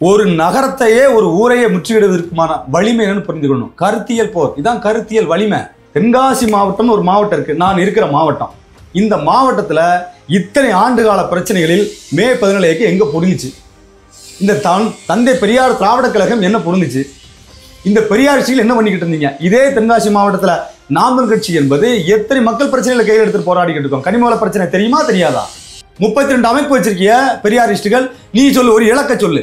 ஒரு நகரத்தையே ஒரு ஊரையே முற்றுகிடுவதற்குமான வலிமை என்னன்னு புரிஞ்சுக்கணும். கருத்தியல் போர், இதான் கருத்தியல் வலிமை. தென்காசி மாவட்டம் ஒரு மாவட்டம் இருக்கு, நான் இருக்கிற மாவட்டம். இந்த மாவட்டத்துல இத்தனை ஆண்டுகால பிரச்சனைகளில் மே 17 எங்க புடுங்குச்சு? இந்த தந்தை பெரியார் திராவிட கழகம் என்ன புடுங்குச்சு? இந்த பெரியாட்சியில் என்ன பண்ணிக்கிட்டு இருந்தீங்க? இதே தென்காசி மாவட்டத்துல நாம் தமிழர் கட்சி என்பது எத்தனை மக்கள் பிரச்சனைகளை கையில் எடுத்து போராடிக்கிட்டு இருக்கோம். கனிமவள பிரச்சனை தெரியுமா தெரியாதா? 32 அமைப்பு வச்சிருக்கிய பெரியாரிஸ்டுகள், நீ சொல்லு, ஒரு இலக்க சொல்லு.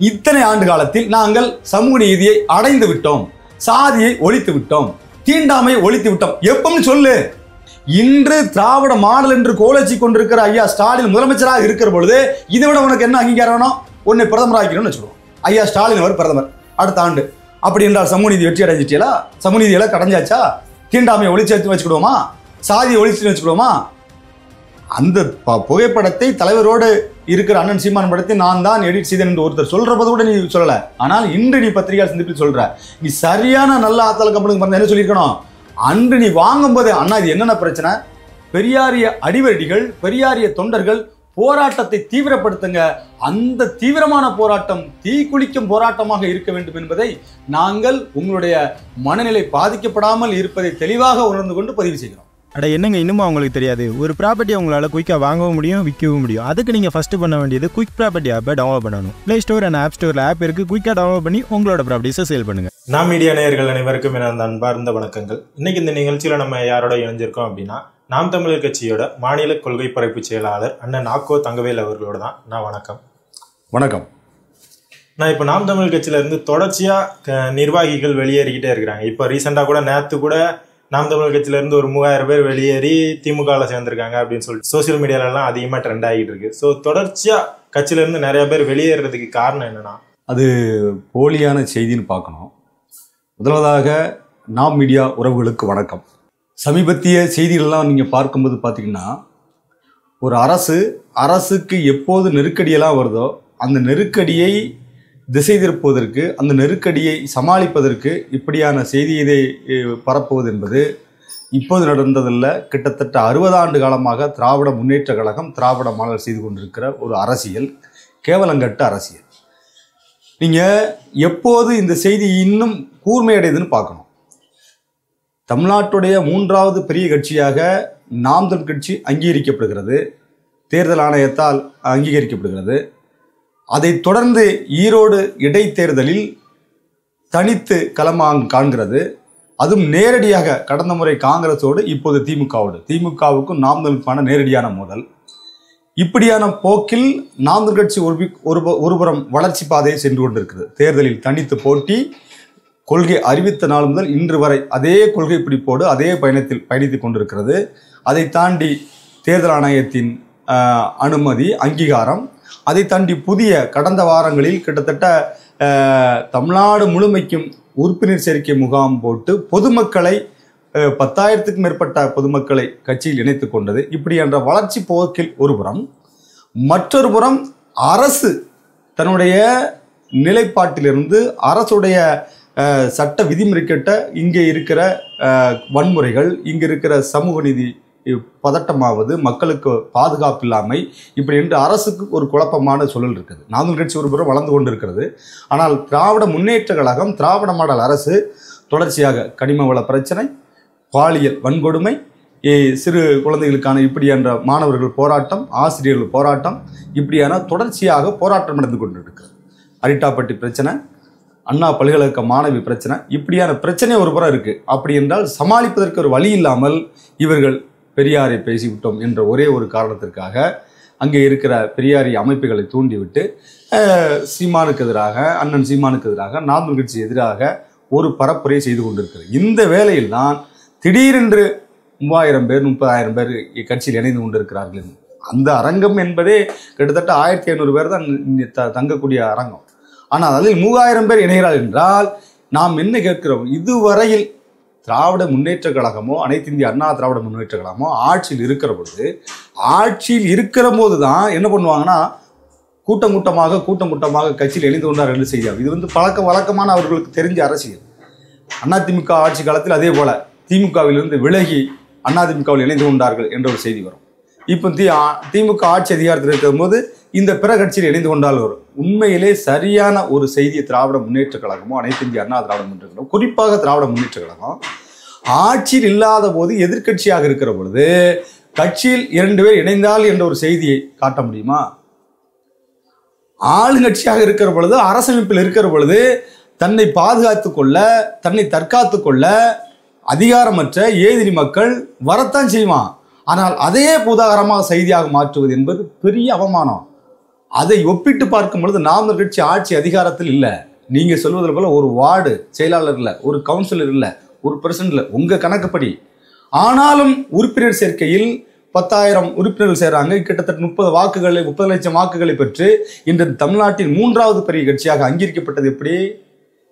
இத்தனை ஆண்டு காலத்தில் நாங்கள் சமூக நீதியை அடைந்து விட்டோம், சாதியை ஒழித்து விட்டோம், தீண்டாமையை ஒழித்து விட்டோம், எப்பவும் சொல்லு. இன்று திராவிட மாடல் என்று கோலச்சி கொண்டிருக்கிற ஐயா ஸ்டாலின் முதலமைச்சராக இருக்கிற பொழுது இதை விட உனக்கு என்ன அங்கீகாரம் வேணும்? உன்னை பிரதமராக்கணும்னு வச்சுக்கணும். ஐயா ஸ்டாலின் அவர் பிரதமர் அடுத்த ஆண்டு. அப்படி என்றால் சமூக நீதி வெற்றி அடைஞ்சிட்டியலா? சமூக நீதியெல்லாம் கடைஞ்சாச்சா? தீண்டாமையை ஒழிச்சு வச்சுக்கிடுவோமா? சாதியை ஒழிச்சு வச்சுக்கிடுவோமா? அந்த புகைப்படத்தை தலைவரோடு இருக்கிற அண்ணன் சீமான் படத்தை நான் தான் எடிட் செய்தேன் என்று ஒருத்தர் சொல்றபோது கூட நீ சொல்லல. ஆனால் இன்று நீ பத்திரிகை சந்திப்பில் சொல்ற. நீ சரியான நல்ல ஆத்தல கம்பெனிக்கு என்ன சொல்லியிருக்கணும்? அன்று நீ வாங்கும் போது அண்ணா இது என்னென்ன பிரச்சனை, பெரியாரிய அடிவரடிகள், பெரியாரிய தொண்டர்கள் போராட்டத்தை தீவிரப்படுத்துங்க, அந்த தீவிரமான போராட்டம் தீக்குளிக்கும் போராட்டமாக இருக்க வேண்டும் என்பதை நாங்கள் உங்களுடைய மனநிலை பாதிக்கப்படாமல் இருப்பதை தெளிவாக உணர்ந்து கொண்டு பதிவு செய்கிறோம். அட என்னங்க, இன்னும் அவங்களுக்கு தெரியாது. ஒரு ப்ராப்பர்ட்டியை உங்களால் குயிக்காக வாங்கவும் முடியும், விற்கவும் முடியும். அதுக்கு நீங்கள் ஃபஸ்ட்டு பண்ண வேண்டியது குயிக் ப்ராப்பர்ட்டி ஆப்பை டவுன்லோட் பண்ணணும். ப்ளே ஸ்டோர் அண்ட் ஆப் ஸ்டோரில் ஆப் இருக்குது. குயிக்காக டவுன்லோட் பண்ணி உங்களோட ப்ராப்பர்ட்டிஸை சேல் பண்ணுங்கள். நாம் மீடியா நேயர்கள் அனைவருக்கும் எனது அன்பார்ந்த வணக்கங்கள். இன்னைக்கு இந்த நிகழ்ச்சியில் நம்ம யாரோட இணைஞ்சிருக்கோம் அப்படின்னா, நாம் தமிழர் கட்சியோட மாநில கொள்கை பரப்பு செயலாளர் அண்ணன் ஆக்கோ தங்கவேல் அவர்களோட தான். நான் வணக்கம். வணக்கம். நான் இப்போ நாம் தமிழர் கட்சியிலேருந்து தொடர்ச்சியாக நிர்வாகிகள் வெளியேறிக்கிட்டே இருக்கிறாங்க. இப்போ ரீசெண்டாக கூட நேற்று கூட நாம் தமிழர் கட்சியிலேருந்து ஒரு 3000 பேர் வெளியேறி திமுகவில் சேர்ந்துருக்காங்க அப்படின்னு சொல்லிட்டு சோசியல் மீடியாலலாம் அதிகமாக ட்ரெண்ட் ஆகிட்டு இருக்கு. ஸோ தொடர்ச்சியாக கட்சியிலேருந்து நிறைய பேர் வெளியேறதுக்கு காரணம் என்னன்னா, அது போலியான செய்தின்னு பார்க்கணும். முதலாவதாக நாம் மீடியா உறவுகளுக்கு வணக்கம். சமீபத்திய செய்திகளெல்லாம் நீங்கள் பார்க்கும்போது பார்த்தீங்கன்னா, ஒரு அரசுக்கு எப்போது நெருக்கடியெல்லாம் வருதோ அந்த நெருக்கடியை திசை திருப்புவதற்கு, அந்த நெருக்கடியை சமாளிப்பதற்கு இப்படியான செய்தியை பரப்புவது என்பது இப்போது நடந்ததில்லை. கிட்டத்தட்ட 60 ஆண்டு காலமாக திராவிட முன்னேற்ற கழகம், திராவிட மாடல் செய்து கொண்டிருக்கிற ஒரு அரசியல், கேவலங்கட்ட அரசியல். நீங்கள் எப்போது இந்த செய்தி இன்னும் கூர்மையடையுதுன்னு பார்க்கணும். தமிழ்நாட்டுடைய 3வது பெரிய கட்சியாக நாம் தமிழர் கட்சி அங்கீகரிக்கப்படுகிறது, தேர்தல் ஆணையத்தால் அங்கீகரிக்கப்படுகிறது. அதைத் தொடர்ந்து ஈரோடு இடைத்தேர்தலில் தனித்து களமாக காண்கிறது. அதுவும் நேரடியாக கடந்த முறை காங்கிரஸோடு, இப்போது திமுகவுக்கும் நாம் தமிழருக்கான நேரடியான மோதல். இப்படியான போக்கில் நாம் தமிழர் கட்சி ஒருபுறம் வளர்ச்சி பாதையை சென்று கொண்டிருக்கிறது. தேர்தலில் தனித்து போட்டி, கொள்கை அறிவித்த நாள் முதல் இன்று வரை அதே கொள்கை பிடிப்போடு அதே பயணத்தில் பயணித்து கொண்டிருக்கிறது. அதை தாண்டி தேர்தல் ஆணையத்தின் அனுமதி, அங்கீகாரம், அதை தாண்டி புதிய கடந்த வாரங்களில் கிட்டத்தட்ட தமிழ்நாடு முழுமைக்கும் உறுப்பினர் சேர்க்கை முகாம் போட்டு பொதுமக்களை 10,000க்கும் மேற்பட்ட பொதுமக்களை கட்சியில் இணைத்து கொண்டது. இப்படி என்ற வளர்ச்சி போக்கில் ஒருபுறம், மற்றொரு புறம் அரசு தன்னுடைய நிலைப்பாட்டிலிருந்து அரசுடைய சட்ட விதிமுறைக்கிட்ட இங்கே இருக்கிற வன்முறைகள், இங்கே இருக்கிற சமூக நீதி பதட்டமாவது, மக்களுக்கு பாதுகாப்பு இல்லாமை, இப்படி என்று அரசுக்கு ஒரு குழப்பமான சூழல் இருக்குது. நாம் தமிழர் கட்சி ஒரு புறம் வளர்ந்து கொண்டிருக்கிறது. ஆனால் திராவிட முன்னேற்ற கழகம், திராவிட மாடல் அரசு தொடர்ச்சியாக கனிம வள பிரச்சனை, பாலியல் வன்கொடுமை, சிறு குழந்தைகளுக்கான இப்படி என்ற மாணவர்கள் போராட்டம், ஆசிரியர்கள் போராட்டம், இப்படியான தொடர்ச்சியாக போராட்டம் நடந்து கொண்டிருக்கிறது. அரிட்டாப்பட்டி பிரச்சனை, அண்ணா பல்கலைக்கழக மாணவி பிரச்சனை, இப்படியான பிரச்சனை ஒரு புறம் இருக்குது. அப்படி என்றால் சமாளிப்பதற்கு ஒரு வழி இல்லாமல் இவர்கள் பெரியாரை பேசிவிட்டோம் என்ற ஒரே ஒரு காரணத்திற்காக அங்கே இருக்கிற பெரியாரி அமைப்புகளை தூண்டிவிட்டு சீமானுக்கு எதிராக, அண்ணன் சீமானுக்கு எதிராக, நாம் தமிழர் கட்சி எதிராக ஒரு பரப்புரை செய்து கொண்டிருக்கிறது. இந்த வேளையில் தான் திடீரென்று 3000 பேர் 30,000 பேர் கட்சியில் இணைந்து கொண்டிருக்கிறார்கள். அந்த அரங்கம் என்பதே கிட்டத்தட்ட 1500 பேர் தான் தங்கக்கூடிய அரங்கம். ஆனால் அதில் 3000 பேர் இணைகிறார்கள் என்றால் நாம் என்ன கேட்கிறோம்? இதுவரையில் திராவிட முன்னேற்ற கழகமோ, அனைத்து இந்திய அண்ணா திராவிட முன்னேற்ற கழகமோ ஆட்சியில் இருக்கிற பொழுது, ஆட்சியில் இருக்கிற போது தான் என்ன பண்ணுவாங்கன்னா, கூட்டம் கூட்டமாக கட்சியில் இணைந்து கொண்டார் என்று செய்தார். இது வழக்கமான அவர்களுக்கு தெரிஞ்ச அரசியல். அதிமுக ஆட்சி காலத்தில் அதே போல திமுகவிலிருந்து விலகி அதிமுகவில் இணைந்து கொண்டார்கள் என்ற ஒரு செய்தி வரும். இப்போ திமுக ஆட்சி அதிகாரத்தில் இருக்கும் போது இந்த பிற கட்சியில் இணைந்து கொண்டால் வரும். உண்மையிலே சரியான ஒரு செய்தியை திராவிட முன்னேற்ற கழகமோ அனைத்து இந்திய அண்ணா திராவிட முன்னேற்ற கழகம், குறிப்பாக திராவிட முன்னேற்ற கழகம் ஆட்சியில் இல்லாத போது எதிர்கட்சியாக இருக்கிற பொழுது கட்சியில் 2 பேர் இணைந்தால் என்ற ஒரு செய்தியை காட்ட முடியுமா? ஆளுங்கட்சியாக இருக்கிற பொழுது, அரசமைப்பில் இருக்கிற பொழுது தன்னை பாதுகாத்துக் கொள்ள, தன்னை தற்காத்து கொள்ள அதிகாரமற்ற ஏதிரி மக்கள் வரத்தான் செய்வான். ஆனால் அதையே பூதாகரமாக செய்தியாக மாற்றுவது என்பது பெரிய அவமானம். அதை ஒப்பிட்டு பார்க்கும் பொழுது நாம் கட்சி ஆட்சி அதிகாரத்தில் இல்லை. நீங்க சொல்வதில் போல ஒரு வார்டு செயலாளர் இல்லை, ஒரு கவுன்சிலர் இல்லை, ஒரு பிரசிடன்ட் இல்லை, உங்க கணக்குப்படி. ஆனாலும் உறுப்பினர் சேர்க்கையில் 10,000 உறுப்பினர்கள் சேர்றாங்க. கிட்டத்தட்ட 30 லட்சம் வாக்குகளை பெற்று இன்று தமிழ்நாட்டின் 3வது பெரிய கட்சியாக அங்கீகரிக்கப்பட்டது. எப்படி?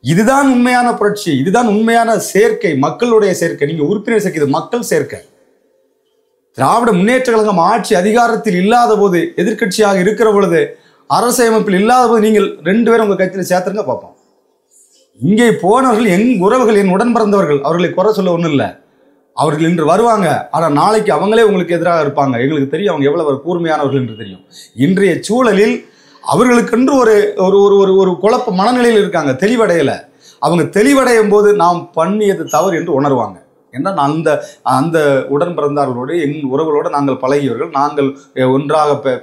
இதுதான் உண்மையான புரட்சி, இதுதான் உண்மையான சேர்க்கை, மக்களுடைய சேர்க்கை. நீங்க உறுப்பினர் சேர்க்கை, இது மக்கள் சேர்க்கை. திராவிட முன்னேற்ற கழகம் ஆட்சி அதிகாரத்தில் இல்லாத போது, எதிர்கட்சியாக இருக்கிற பொழுது, அரசமைப்பில் இல்லாத போது நீங்கள் 2 பேரும் உங்க கட்சியில் சேர்த்துருங்க பார்ப்போம். இங்கே போனவர்கள் என் உறவுகள், என் உடன் பிறந்தவர்கள், அவர்களை குறை சொல்ல ஒன்றும் இல்லை. அவர்கள் இன்று வருவாங்க, ஆனால் நாளைக்கு அவங்களே உங்களுக்கு எதிராக இருப்பாங்க. எங்களுக்கு தெரியும் அவங்க எவ்வளவு கூர்மையானவர்கள் என்று தெரியும். இன்றைய சூழலில் அவர்களுக்கென்று ஒரு ஒரு ஒரு குழப்ப மனநிலையில் இருக்காங்க, தெளிவடையலை. அவங்க தெளிவடையும் போது நாம் பண்ணியது தவறு என்று உணர்வாங்க. ஏன்னா அந்த அந்த உடன் பிறந்தார்களோடு, என் உறவுகளோடு நாங்கள் பழகியவர்கள், நாங்கள் ஒன்றாக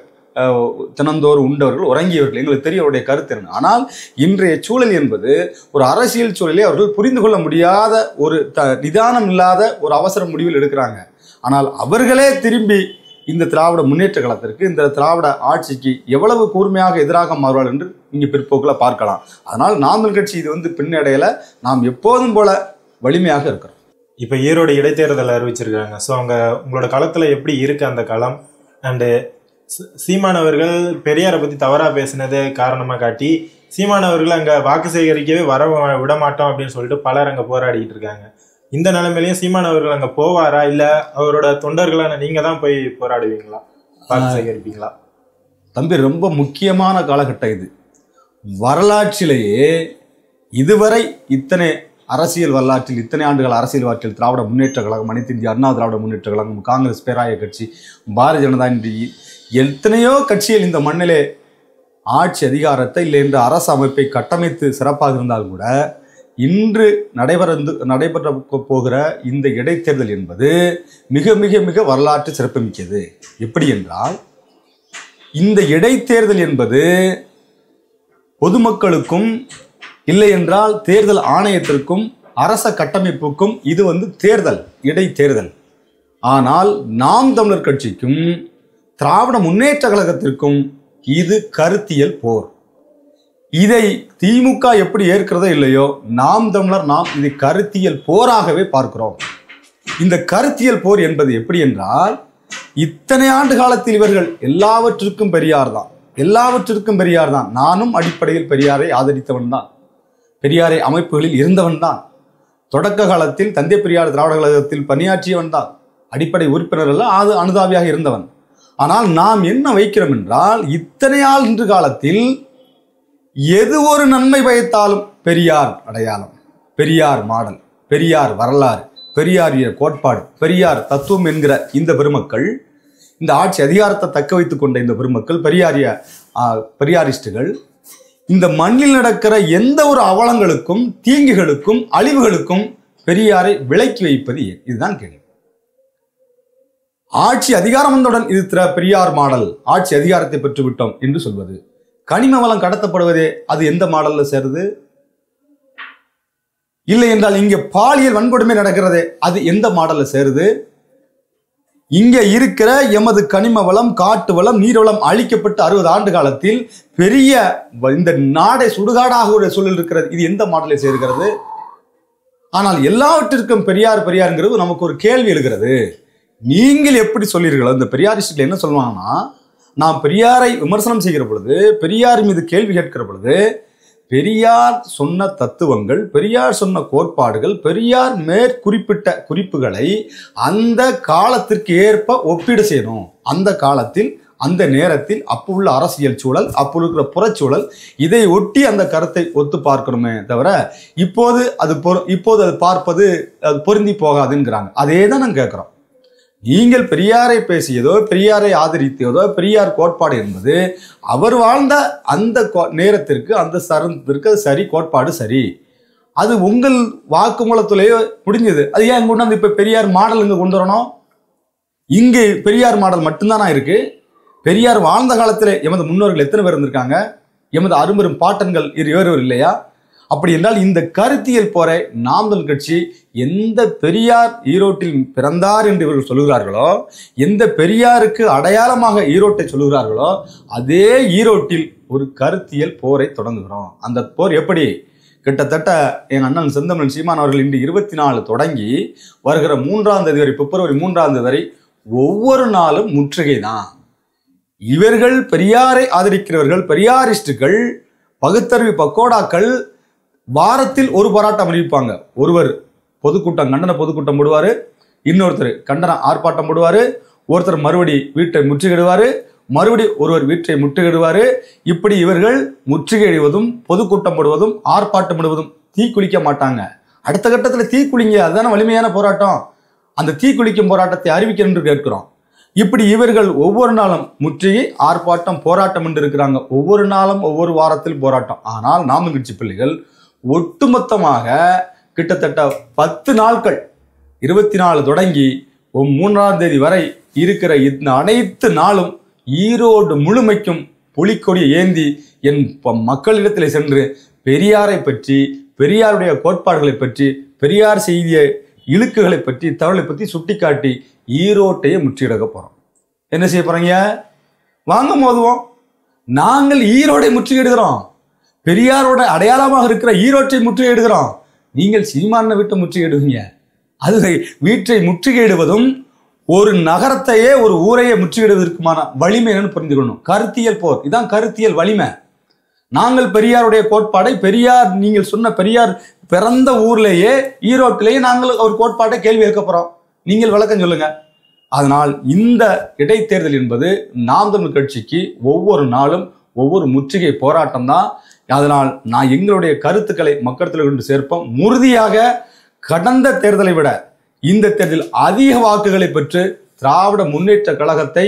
தினந்தோறும் உண்டவர்கள், உறங்கியவர்கள், எங்களுக்கு தெரிய அவருடைய கருத்து என்ன. ஆனால் இன்றைய சூழல் என்பது ஒரு அரசியல் சூழலை அவர்கள் புரிந்து கொள்ள முடியாத, ஒரு நிதானம் இல்லாத ஒரு அவசர முடிவில் எடுக்கிறாங்க. ஆனால் அவர்களே திரும்பி இந்த திராவிட முன்னேற்ற கழகத்திற்கு, இந்த திராவிட ஆட்சிக்கு எவ்வளவு கூர்மையாக எதிராக மாறுவார்கள் என்று இங்கே பிற்போக்கில் பார்க்கலாம். அதனால் நாம் கட்சி இது பின்னடையில நாம் எப்போதும் போல வலிமையாக இருக்கிறோம். இப்போ ஈரோடு இடைத்தேர்தல் அறிவிச்சிருக்காங்க. ஸோ உங்களோட களத்தில் எப்படி இருக்கு அந்த களம்? அண்டு சீமானவர்கள் பெரியாரை பற்றி தவறாக பேசினதை காரணமாக காட்டி சீமானவர்கள் அங்கே வாக்கு சேகரிக்கவே வர விட மாட்டோம் அப்படின்னு சொல்லிட்டு பலர் அங்கே போராடிக்கிட்டு இருக்காங்க. இந்த நிலைமையிலையும் சீமானவர்கள் அங்கே போவாரா, இல்லை அவரோட தொண்டர்களான நீங்கள் தான் போய் போராடுவீங்களா, வாக்கு சேகரிப்பீங்களா? தம்பி, ரொம்ப முக்கியமான காலகட்டம் இது. வரலாற்றிலேயே இதுவரை இத்தனை அரசியல் வரலாற்றில், இத்தனை ஆண்டுகள் அரசியல் வரலாற்றில் திராவிட முன்னேற்ற கழகம், அனைத்து இந்திய அண்ணா திராவிட முன்னேற்ற கழகம், காங்கிரஸ் பேராய கட்சி, பாரதிய ஜனதா என்று எத்தனையோ கட்சிகள் இந்த மண்ணிலே ஆட்சி அதிகாரத்தை இல்லை என்ற அரசு அமைப்பை கட்டமைத்து சிறப்பாக இருந்தாலும் கூட இன்று நடைபெற போகிற இந்த இடைத்தேர்தல் என்பது மிக மிக மிக வரலாற்று சிறப்புமிக்கது. எப்படி என்றால், இந்த இடைத்தேர்தல் என்பது பொதுமக்களுக்கும் இல்லை என்றால் தேர்தல் ஆணையத்திற்கும் அரச கட்டமைப்புக்கும் இது தேர்தல், இடைத்தேர்தல். ஆனால் நாம் தமிழர் கட்சிக்கும் திராவிட முன்னேற்ற கழகத்திற்கும் இது கருத்தியல் போர். இதை திமுக எப்படி ஏற்கிறதோ இல்லையோ, நாம் தமிழர் இதை கருத்தியல் போராகவே பார்க்கிறோம். இந்த கருத்தியல் போர் என்பது எப்படி என்றால், இத்தனை ஆண்டு காலத்தில் இவர்கள் எல்லாவற்றிற்கும் பெரியார் தான், எல்லாவற்றிற்கும் பெரியார் தான். நானும் அடிப்படையில் பெரியாரை ஆதரித்தவன் தான், பெரியாரை அமைப்புகளில் இருந்தவன் தான், தொடக்க காலத்தில் தந்தை பெரியார் திராவிட கழகத்தில் பணியாற்றியவன் தான், அடிப்படை உறுப்பினர் அல்ல, அது அனுதாபியாக இருந்தவன். ஆனால் நாம் என்ன வைக்கிறோம் என்றால், இத்தனை ஆண்டு காலத்தில் எது ஒரு நன்மை பயத்தாலும் பெரியார் அடையாளம், பெரியார் மாடல், பெரியார் வரலாறு, பெரியார் கோட்பாடு, பெரியார் தத்துவம் என்கிற இந்த பெருமக்கள், இந்த ஆட்சி அதிகாரத்தை தக்க வைத்துக் கொண்ட இந்த பெருமக்கள், பெரியாரிஸ்டுகள் இந்த மண்ணில் நடக்கிற எந்த ஒரு அவலங்களுக்கும், தீங்குகளுக்கும், அழிவுகளுக்கும் பெரியாரை விலக்கி வைப்பது ஏன்? இதுதான் கேள்வி. ஆட்சி அதிகாரம் வந்தவுடன் இது பெரியார் மாடல், ஆட்சி அதிகாரத்தை பெற்றுவிட்டோம் என்று சொல்வது. கனிம வளம் கடத்தப்படுவதே அது எந்த மாடல்ல சேருது? இல்லை என்றால் இங்கே பாலியல் வன்கொடுமை நடக்கிறதே அது எந்த மாடல்ல சேருது? இங்க இருக்கிற எமது கனிம வளம், காட்டு வளம், நீர் வளம் அழிக்கப்பட்டு 60 ஆண்டு காலத்தில் பெரிய இந்த நாடை சுடுகாடாக ஒரு சூழல் இருக்கிறது, இது எந்த மாடலில் சேர்கிறது? ஆனால் எல்லாவற்றிற்கும் பெரியார் பெரியாருங்கிறது நமக்கு ஒரு கேள்வி எழுகிறது. நீங்கள் எப்படி சொல்லீர்களோ, இந்த பெரியாரிஸ்டுகள் என்ன சொல்லுவாங்கன்னா, நாம் பெரியாரை விமர்சனம் செய்கிற பொழுது, பெரியார் மீது கேள்வி கேட்கிற பொழுது, பெரியார் சொன்ன தத்துவங்கள், பெரியார் சொன்ன கோட்பாடுகள், பெரியார் மேற்குறிப்பிட்ட குறிப்புகளை அந்த காலத்திற்கு ஏற்ப ஒப்பீடு செய்யணும். அந்த காலத்தில், அந்த நேரத்தில் அப்போ உள்ள அரசியல் சூழல், அப்போ இருக்கிற புறச்சூழல், இதை ஒட்டி அந்த கருத்தை ஒத்து பார்க்கணுமே தவிர இப்போது அது பார்ப்பது அது பொருந்தி போகாதுங்கிறாங்க. அதே தான் நாங்கள் கேட்குறோம். நீங்கள் பெரியாரை பேசியதோ, பெரியாரை ஆதரித்ததோ, பெரியார் கோட்பாடு என்பது அவர் வாழ்ந்த அந்த நேரத்திற்கு, அந்த சரத்திற்கு அது சரி, கோட்பாடு சரி. அது உங்கள் வாக்குமூலத்திலேயே முடிஞ்சது. அது ஏன் கொண்டு வந்து இப்ப பெரியார் மாடல் இங்க கொண்டு வரணும்? இங்கு பெரியார் மாடல் மட்டும்தானா இருக்கு? பெரியார் வாழ்ந்த காலத்திலே எமது முன்னோர்கள் எத்தனை பேர் இருந்திருக்காங்க? எமது அரும்பெரும் பாட்டன்கள் இருவர் இல்லையா? அப்படி என்றால் இந்த கருத்தியல் போரை நாம் தமிழ் கட்சி எந்த பெரியார் ஈரோட்டில் பிறந்தார் என்று இவர்கள் சொல்லுகிறார்களோ, எந்த பெரியாருக்கு அடையாளமாக ஈரோட்டை சொல்லுகிறார்களோ, அதே ஈரோட்டில் ஒரு கருத்தியல் போரை தொடங்குகிறோம். அந்த போர் எப்படி? கிட்டத்தட்ட என் அண்ணன் செந்தமிழன் சீமான் அவர்கள் இன்று 24 தொடங்கி வருகிற 3ஆம் தேதி வரை, பிப்ரவரி 3ஆம் தேதி வரை ஒவ்வொரு நாளும் முற்றுகை தான். இவர்கள் பெரியாரை ஆதரிக்கிறவர்கள், பெரியாரிஸ்டுகள், பகுத்தறிவு பக்கோடாக்கள் வாரத்தில் ஒரு போராட்டம் அறிவிப்பாங்க. ஒருவர் பொதுக்கூட்டம், கண்டன பொதுக்கூட்டம் போடுவாரு, இன்னொருத்தர் கண்டன ஆர்ப்பாட்டம் போடுவாரு, ஒருத்தர் மறுபடி வீட்டை முற்றுகையிடுவாரு, மறுபடி ஒருவர் வீட்டை முற்றுகையிடுவாரு. இப்படி இவர்கள் முற்றுகையிடுவதும், பொதுக்கூட்டம் போடுவதும், ஆர்ப்பாட்டம் போடுவதும். தீ குளிக்க மாட்டாங்க. அடுத்த கட்டத்தில் தீ குளிங்க, அதுதானே வலிமையான போராட்டம். அந்த தீ குளிக்கும் போராட்டத்தை அறிவிக்க என்று கேட்கிறோம். இப்படி இவர்கள் ஒவ்வொரு நாளும் முற்றுகை, ஆர்ப்பாட்டம், போராட்டம் என்று இருக்கிறாங்க. ஒவ்வொரு நாளும் ஒவ்வொரு வாரத்தில் போராட்டம். ஆனால் நாம் தமிழ் கட்சி பிள்ளைகள் ஒட்டுமொத்தமாக கிட்டத்தட்ட 10 நாட்கள், 24 தொடங்கி 3ஆம் தேதி வரை இருக்கிற இந்த அனைத்து நாளும் ஈரோடு முழுமைக்கும் புலிக்கொடி ஏந்தி என் மக்களிடத்தில் சென்று பெரியாரை பற்றி, பெரியாருடைய கோட்பாடுகளை பற்றி, பெரியார் செய்திய இழுக்குகளை பற்றி, தகவலை பற்றி சுட்டிக்காட்டி ஈரோட்டையே முற்றியெடுக்க போறோம். என்ன செய்ய போறீங்க? வாங்க மோதுவோம். நாங்கள் ஈரோடை முற்றுகையிடுகிறோம். பெரியாரோட அடையாளமாக இருக்கிற ஈரோட்டை முற்றுகையிடுகிறோம். நீங்கள் சீமான வீட்டை முற்றுகையிடுவீங்க. அது வீட்டை முற்றுகையிடுவதும் ஒரு நகரத்தையே, ஒரு ஊரையே முற்றுகையிடுவதற்குமான வலிமை என்னன்னு புரிந்துக்கணும். கருத்தியல் போர், இதான் கருத்தியல் வலிமை. நாங்கள் பெரியாருடைய கோட்பாடை, பெரியார் நீங்கள் சொன்ன பெரியார் பிறந்த ஊர்லேயே, ஈரோட்டிலேயே நாங்கள் ஒரு கோட்பாட்டை கேள்வி கேட்க போறோம். நீங்கள் விளக்கம் சொல்லுங்க. அதனால் இந்த இடைத்தேர்தல் என்பது நாம் தமிழ் கட்சிக்கு ஒவ்வொரு நாளும் ஒவ்வொரு முற்றுகை போராட்டம் தான். அதனால் நான் எங்களுடைய கருத்துக்களை மக்களிடத்தில் கொண்டு சேர்ப்போம். உறுதியாக கடந்த தேர்தலை விட இந்த தேர்தலில் அதிக வாக்குகளை பெற்று திராவிட முன்னேற்ற கழகத்தை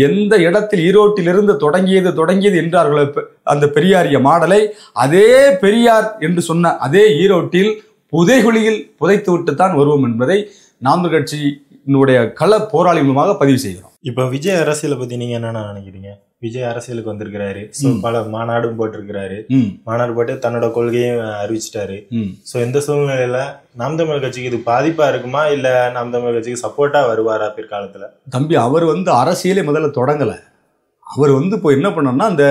எந்த இடத்தில் ஈரோட்டிலிருந்து தொடங்கியது என்றார்களோ அந்த பெரியாரிய மாடலை, அதே பெரியார் என்று சொன்ன அதே ஈரோட்டில் புதைகுழியில் புதைத்து விட்டுத்தான் வருவோம் என்பதை நாம் தமிழ் கட்சியினுடைய கள போராளி மூலமாக பதிவு செய்கிறோம். இப்போ விஜய் அரசியலை பத்தி நீங்க என்னென்ன நினைக்கிறீங்க? விஜய் அரசியலுக்கு வந்திருக்கிறாரு, பல மாநாடும் போட்டிருக்கிறாரு, மாநாடு போட்டு தன்னோட கொள்கையும் அறிவிச்சிட்டாரு. சோ இந்த சூழ்நிலையில நாம் தமிழ் கட்சிக்கு இது பாதிப்பா இருக்குமா, இல்ல நாம் தமிழ் கட்சிக்கு சப்போர்ட்டா வருவாரா பிற்காலத்துல? தம்பி, அவர் அரசியலே முதல்ல தொடங்கல. அவர் இப்போ என்ன பண்ணோம்னா, அந்த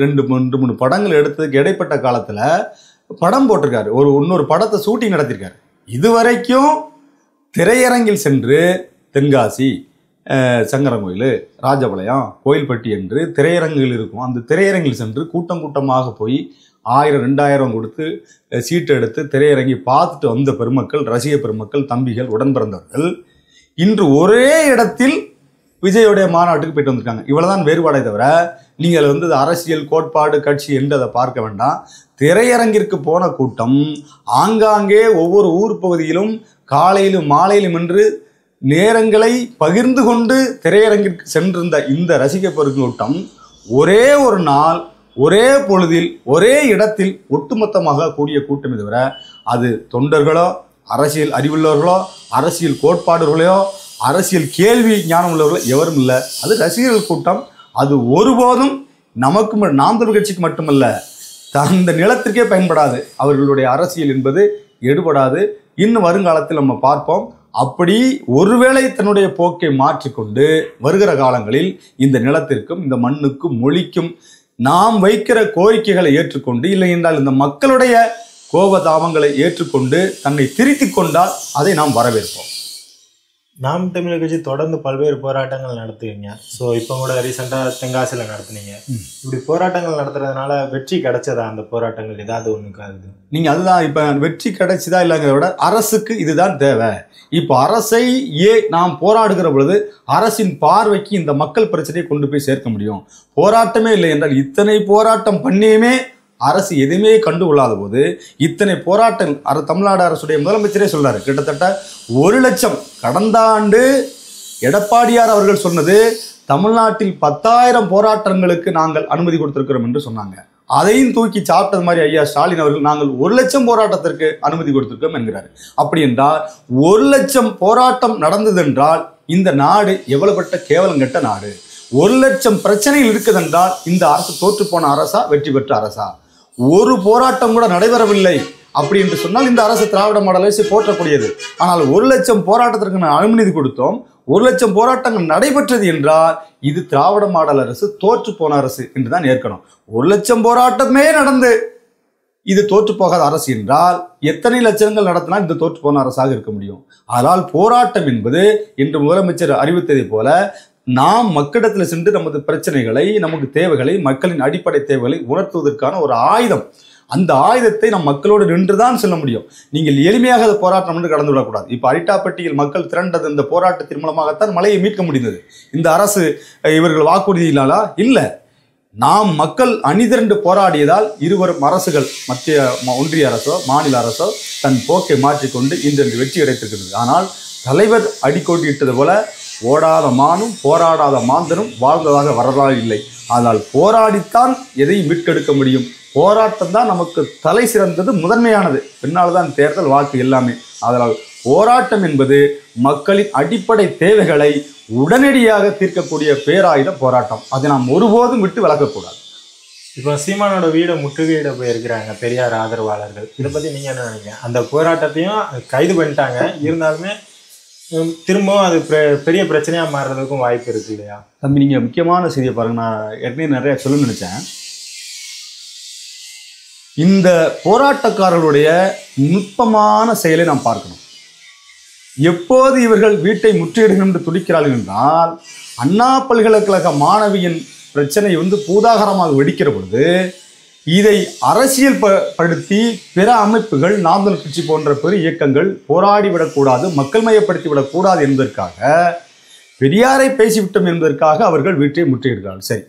2-3 படங்கள் எடுத்ததுக்கு இடைப்பட்ட காலத்துல படம் போட்டிருக்காரு. இன்னொரு படத்தை ஷூட்டிங் நடத்திருக்காரு. இதுவரைக்கும் திரையரங்கில் சென்று தென்காசி, சங்கரங்கோயில், ராஜபாளையம், கோயில்பட்டி என்று திரையரங்குகள் இருக்கும். அந்த திரையரங்கில் சென்று கூட்டம் கூட்டமாக போய் 1000-2000 கொடுத்து சீட்டு எடுத்து திரையரங்கி பார்த்துட்டு வந்த பெருமக்கள், ரசிக பெருமக்கள், தம்பிகள், உடன் பிறந்தவர்கள் இன்று ஒரே இடத்தில் விஜயோடைய மாநாட்டுக்கு போயிட்டு வந்திருக்காங்க. இவ்வளவுதான் வேறுபாடை தவிர நீங்கள் அரசியல் கோட்பாடு கட்சி என்று அதை பார்க்க வேண்டாம். திரையரங்கிற்கு போன கூட்டம் ஆங்காங்கே ஒவ்வொரு ஊர் பகுதியிலும் காலையிலும் மாலையிலும் என்று நேரங்களை பகிர்ந்து கொண்டு திரையரங்கிற்கு சென்றிருந்த இந்த ரசிக பெருங்கூட்டம் ஒரே ஒரு நாள், ஒரே பொழுதில், ஒரே இடத்தில் ஒட்டுமொத்தமாக கூடிய கூட்டம். தவிர அது தொண்டர்களோ, அரசியல் அறிவுள்ளவர்களோ, அரசியல் கோட்பாடுகளோ, அரசியல் கேள்வி ஞானம் உள்ளவர்களோ எவரும் இல்லை. அது ரசிகர்கள் கூட்டம். அது ஒருபோதும் நமக்கு, நாம் தமிழ் கட்சிக்கு மட்டுமல்ல, அந்த நிலத்திற்கே பயன்படாது. அவர்களுடைய அரசியல் என்பது எடுபடாது. இன்னும் வருங்காலத்தில் நம்ம பார்ப்போம். அப்படி ஒருவேளை தன்னுடைய போக்கை மாற்றிக்கொண்டு வருகிற காலங்களில் இந்த நிலத்திற்கும், இந்த மண்ணுக்கும், மொழிக்கும் நாம் வைக்கிற கோரிக்கைகளை ஏற்றுக்கொண்டு, இல்லை என்றால் இந்த மக்களுடைய கோபதாபங்களை ஏற்றுக்கொண்டு தன்னை திருத்திக் கொண்டால் அதை நாம் வரவேற்போம். நாம் தமிழர் கட்சி தொடர்ந்து பல்வேறு போராட்டங்கள் நடத்துவீங்க. ஸோ இப்போ கூட ரீசெண்டாக தென்காசியில் நடத்துனீங்க. இப்படி போராட்டங்கள் நடத்துறதுனால வெற்றி கிடைச்சதா? அந்த போராட்டங்கள் ஏதாவது ஒன்றுக்காது? நீங்கள் அதுதான் இப்போ வெற்றி கிடைச்சதா இல்லைங்கிறத விட அரசுக்கு இதுதான் தேவை. இப்போ அரசை நாம் போராடுகிற பொழுது அரசின் பார்வைக்கு இந்த மக்கள் பிரச்சனையை கொண்டு போய் சேர்க்க முடியும். போராட்டமே இல்லை என்றால், இத்தனை போராட்டம் பண்ணியுமே அரசு எதுவுமே கண்டுகொள்ளாத போது இத்தனை போராட்டம் தமிழ்நாடு அரசுடைய முதலமைச்சரே சொல்றாரு. கிட்டத்தட்ட 1 லட்சம் கடந்த ஆண்டு எடப்பாடியார் அவர்கள் சொன்னது தமிழ்நாட்டில் 10,000 போராட்டங்களுக்கு நாங்கள் அனுமதி கொடுத்திருக்கிறோம் என்று சொன்னாங்க. அதையும் தூக்கி சாப்பிட்டது மாதிரி ஐயா ஸ்டாலின் அவர்கள் நாங்கள் 1 லட்சம் போராட்டத்திற்கு அனுமதி கொடுத்திருக்கோம் என்கிறார். அப்படி என்றால் 1 லட்சம் போராட்டம் நடந்தது என்றால் இந்த நாடு எவ்வளவுபட்ட கேவலம் கெட்ட நாடு. 1 லட்சம் பிரச்சனைகள் இருக்குதென்றால் இந்த அரசு தோற்று போன அரசா வெற்றி பெற்ற அரசா? ஒரு போராட்டம் கூட நடைபெறவில்லை அப்படி என்று சொன்னால் இந்த அரசு திராவிட மாடல் அரசு போற்றக்கூடியது. ஆனால் 1 லட்சம் போராட்டத்திற்கு நான் அனுமதி கொடுத்தோம், 1 லட்சம் போராட்டங்கள் நடைபெற்றது என்றால் இது திராவிட மாடல் அரசு தோற்று போன அரசு என்றுதான் ஏற்கணும். 1 லட்சம் போராட்டமே நடந்து இது தோற்று போகாத அரசு என்றால் எத்தனை லட்சங்கள் நடத்தினால் இந்த தோற்று போன அரசாக இருக்க முடியும்? ஆனால் போராட்டம் என்பது இன்று முதலமைச்சர் அறிவித்ததை போல நாம் மக்களிடத்தில் சென்று நமது பிரச்சனைகளை, நமக்கு தேவைகளை, மக்களின் அடிப்படை தேவைகளை உணர்த்துவதற்கான ஒரு ஆயுதம். அந்த ஆயுதத்தை நம் மக்களோடு நின்றுதான் செல்ல முடியும். நீங்கள் எளிமையாக அதை போராட்டம் என்று கடந்து விடக்கூடாது. இப்போ அரிட்டாப்பட்டியில் மக்கள் திரண்டது இந்த போராட்டத்தின் மூலமாகத்தான் மலையை மீட்க முடிந்தது. இந்த அரசு இவர்கள் வாக்குறுதியினாலா? இல்லை, நாம் மக்கள் அணிதிரண்டு போராடியதால் இருவரும் அரசுகள், மத்திய ஒன்றிய அரசோ மாநில அரசோ தன் போக்கை மாற்றிக்கொண்டு இன்று வெற்றி கிடைத்திருக்கிறது. ஆனால் தலைவர் அடிக்கோட்டியிட்டது போல ஓடாத மானும் போராடாத மாந்தரும் வாழ்ந்ததாக வரலாறு இல்லை. ஆனால் போராடித்தான் எதையும் மீட்டெடுக்க முடியும். போராட்டம் தான் நமக்கு தலை சிறந்தது, முதன்மையானது. பின்னால் தான் தேர்தல், வாக்கு எல்லாமே. அதனால் போராட்டம் என்பது மக்களின் அடிப்படை தேவைகளை உடனடியாக தீர்க்கக்கூடிய பேராயுத போராட்டம். அதை நாம் ஒருபோதும் விட்டு விலகக்கூடாது. இப்போ சீமானோட வீடை முற்றுகையிட போயிருக்கிறாங்க பெரியார் ஆதரவாளர்கள். இதை பற்றி நீங்கள் என்ன நினைக்கிறீங்க? அந்த போராட்டத்தையும் கைது பண்ணிட்டாங்க, இருந்தாலுமே திரும்பவும் அது பெரிய பிரச்சனையாக மாறுறதுக்கும் வாய்ப்பு இருக்கு இல்லையா? தம்பி, நீங்கள் முக்கியமான செய்தியை பாருங்க. நான் ஏற்கனவே நிறைய சொல்ல நினைச்சேன். இந்த போராட்டக்காரர்களுடைய நுட்பமான செயலை நாம் பார்க்கணும். எப்போது இவர்கள் வீட்டை முற்றுகையிடணும் என்று துடிக்கிறார்கள் என்றால், அண்ணா பல்கலைக்கழக மாணவியின் பிரச்சனை பூதாகரமாக வெடிக்கிற பொழுது இதை அரசியல் படுத்தி பிற அமைப்புகள், நாம் தமிழர் கட்சி போன்ற பெரிய இயக்கங்கள் போராடிவிடக்கூடாது, மக்கள் மையப்படுத்தி விடக்கூடாது என்பதற்காக, பெரியாரை பேசிவிட்டோம் என்பதற்காக அவர்கள் வீட்டை முற்றுகையிடுகிறார்கள். சரி,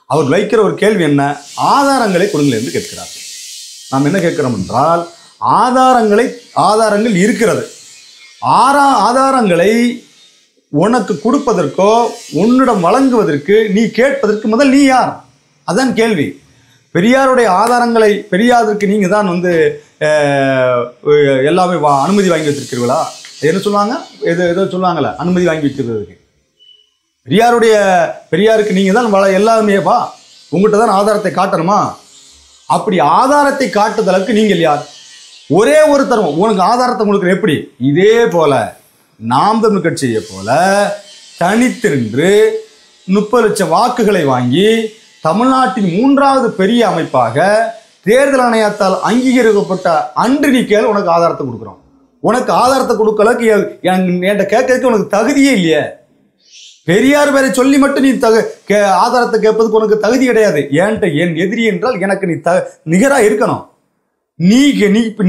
அவர் வைக்கிற ஒரு கேள்வி என்ன? ஆதாரங்களை கொடுங்கள் என்று கேட்கிறார்கள். நாம் என்ன கேட்கிறோம் என்றால், ஆதாரங்கள் இருக்கிறது. ஆதாரங்களை உனக்கு கொடுப்பதற்கோ உன்னிடம் வழங்குவதற்கு நீ கேட்பதற்கு முதல் நீ யார்? அதான் கேள்வி. பெரியாருடைய ஆதாரங்களை, பெரியாருக்கு நீங்கள் தான் எல்லாமே அனுமதி வாங்கி வச்சிருக்கிறீர்களா? என்ன சொல்லுவாங்க, ஏதோ சொல்லுவாங்களே, அனுமதி வாங்கி வச்சிருக்கிறதுக்கு. பெரியாருக்கு நீங்கள் தான் எல்லாமே வா, உங்கள்கிட்ட தான் ஆதாரத்தை காட்டணுமா? அப்படி ஆதாரத்தை காட்டுதலுக்கு நீங்கள் யார்? ஒரே ஒரு தருவம் உனக்கு ஆதாரத்தை கொடுக்குற. எப்படி? இதே போல நாம் தமிழர் கட்சியை போல தனித்திருந்து 30 லட்சம் வாக்குகளை வாங்கி தமிழ்நாட்டின் 3வது பெரிய அமைப்பாக தேர்தல் ஆணையத்தால் அங்கீகரிக்கப்பட்ட அன்று நீ கேள், உனக்கு ஆதாரத்தை கொடுக்குறோம். உனக்கு ஆதாரத்தை கொடுக்கலக்கு என்கிட்ட கேட்கறதுக்கு உனக்கு தகுதியே இல்லையே. பெரியார் பேரை சொல்லி மட்டும் நீ ஆதாரத்தை கேட்பதுக்கு உனக்கு தகுதி கிடையாது. என்கிட்ட என் எதிரி என்றால் எனக்கு நீ நிகராக இருக்கணும்.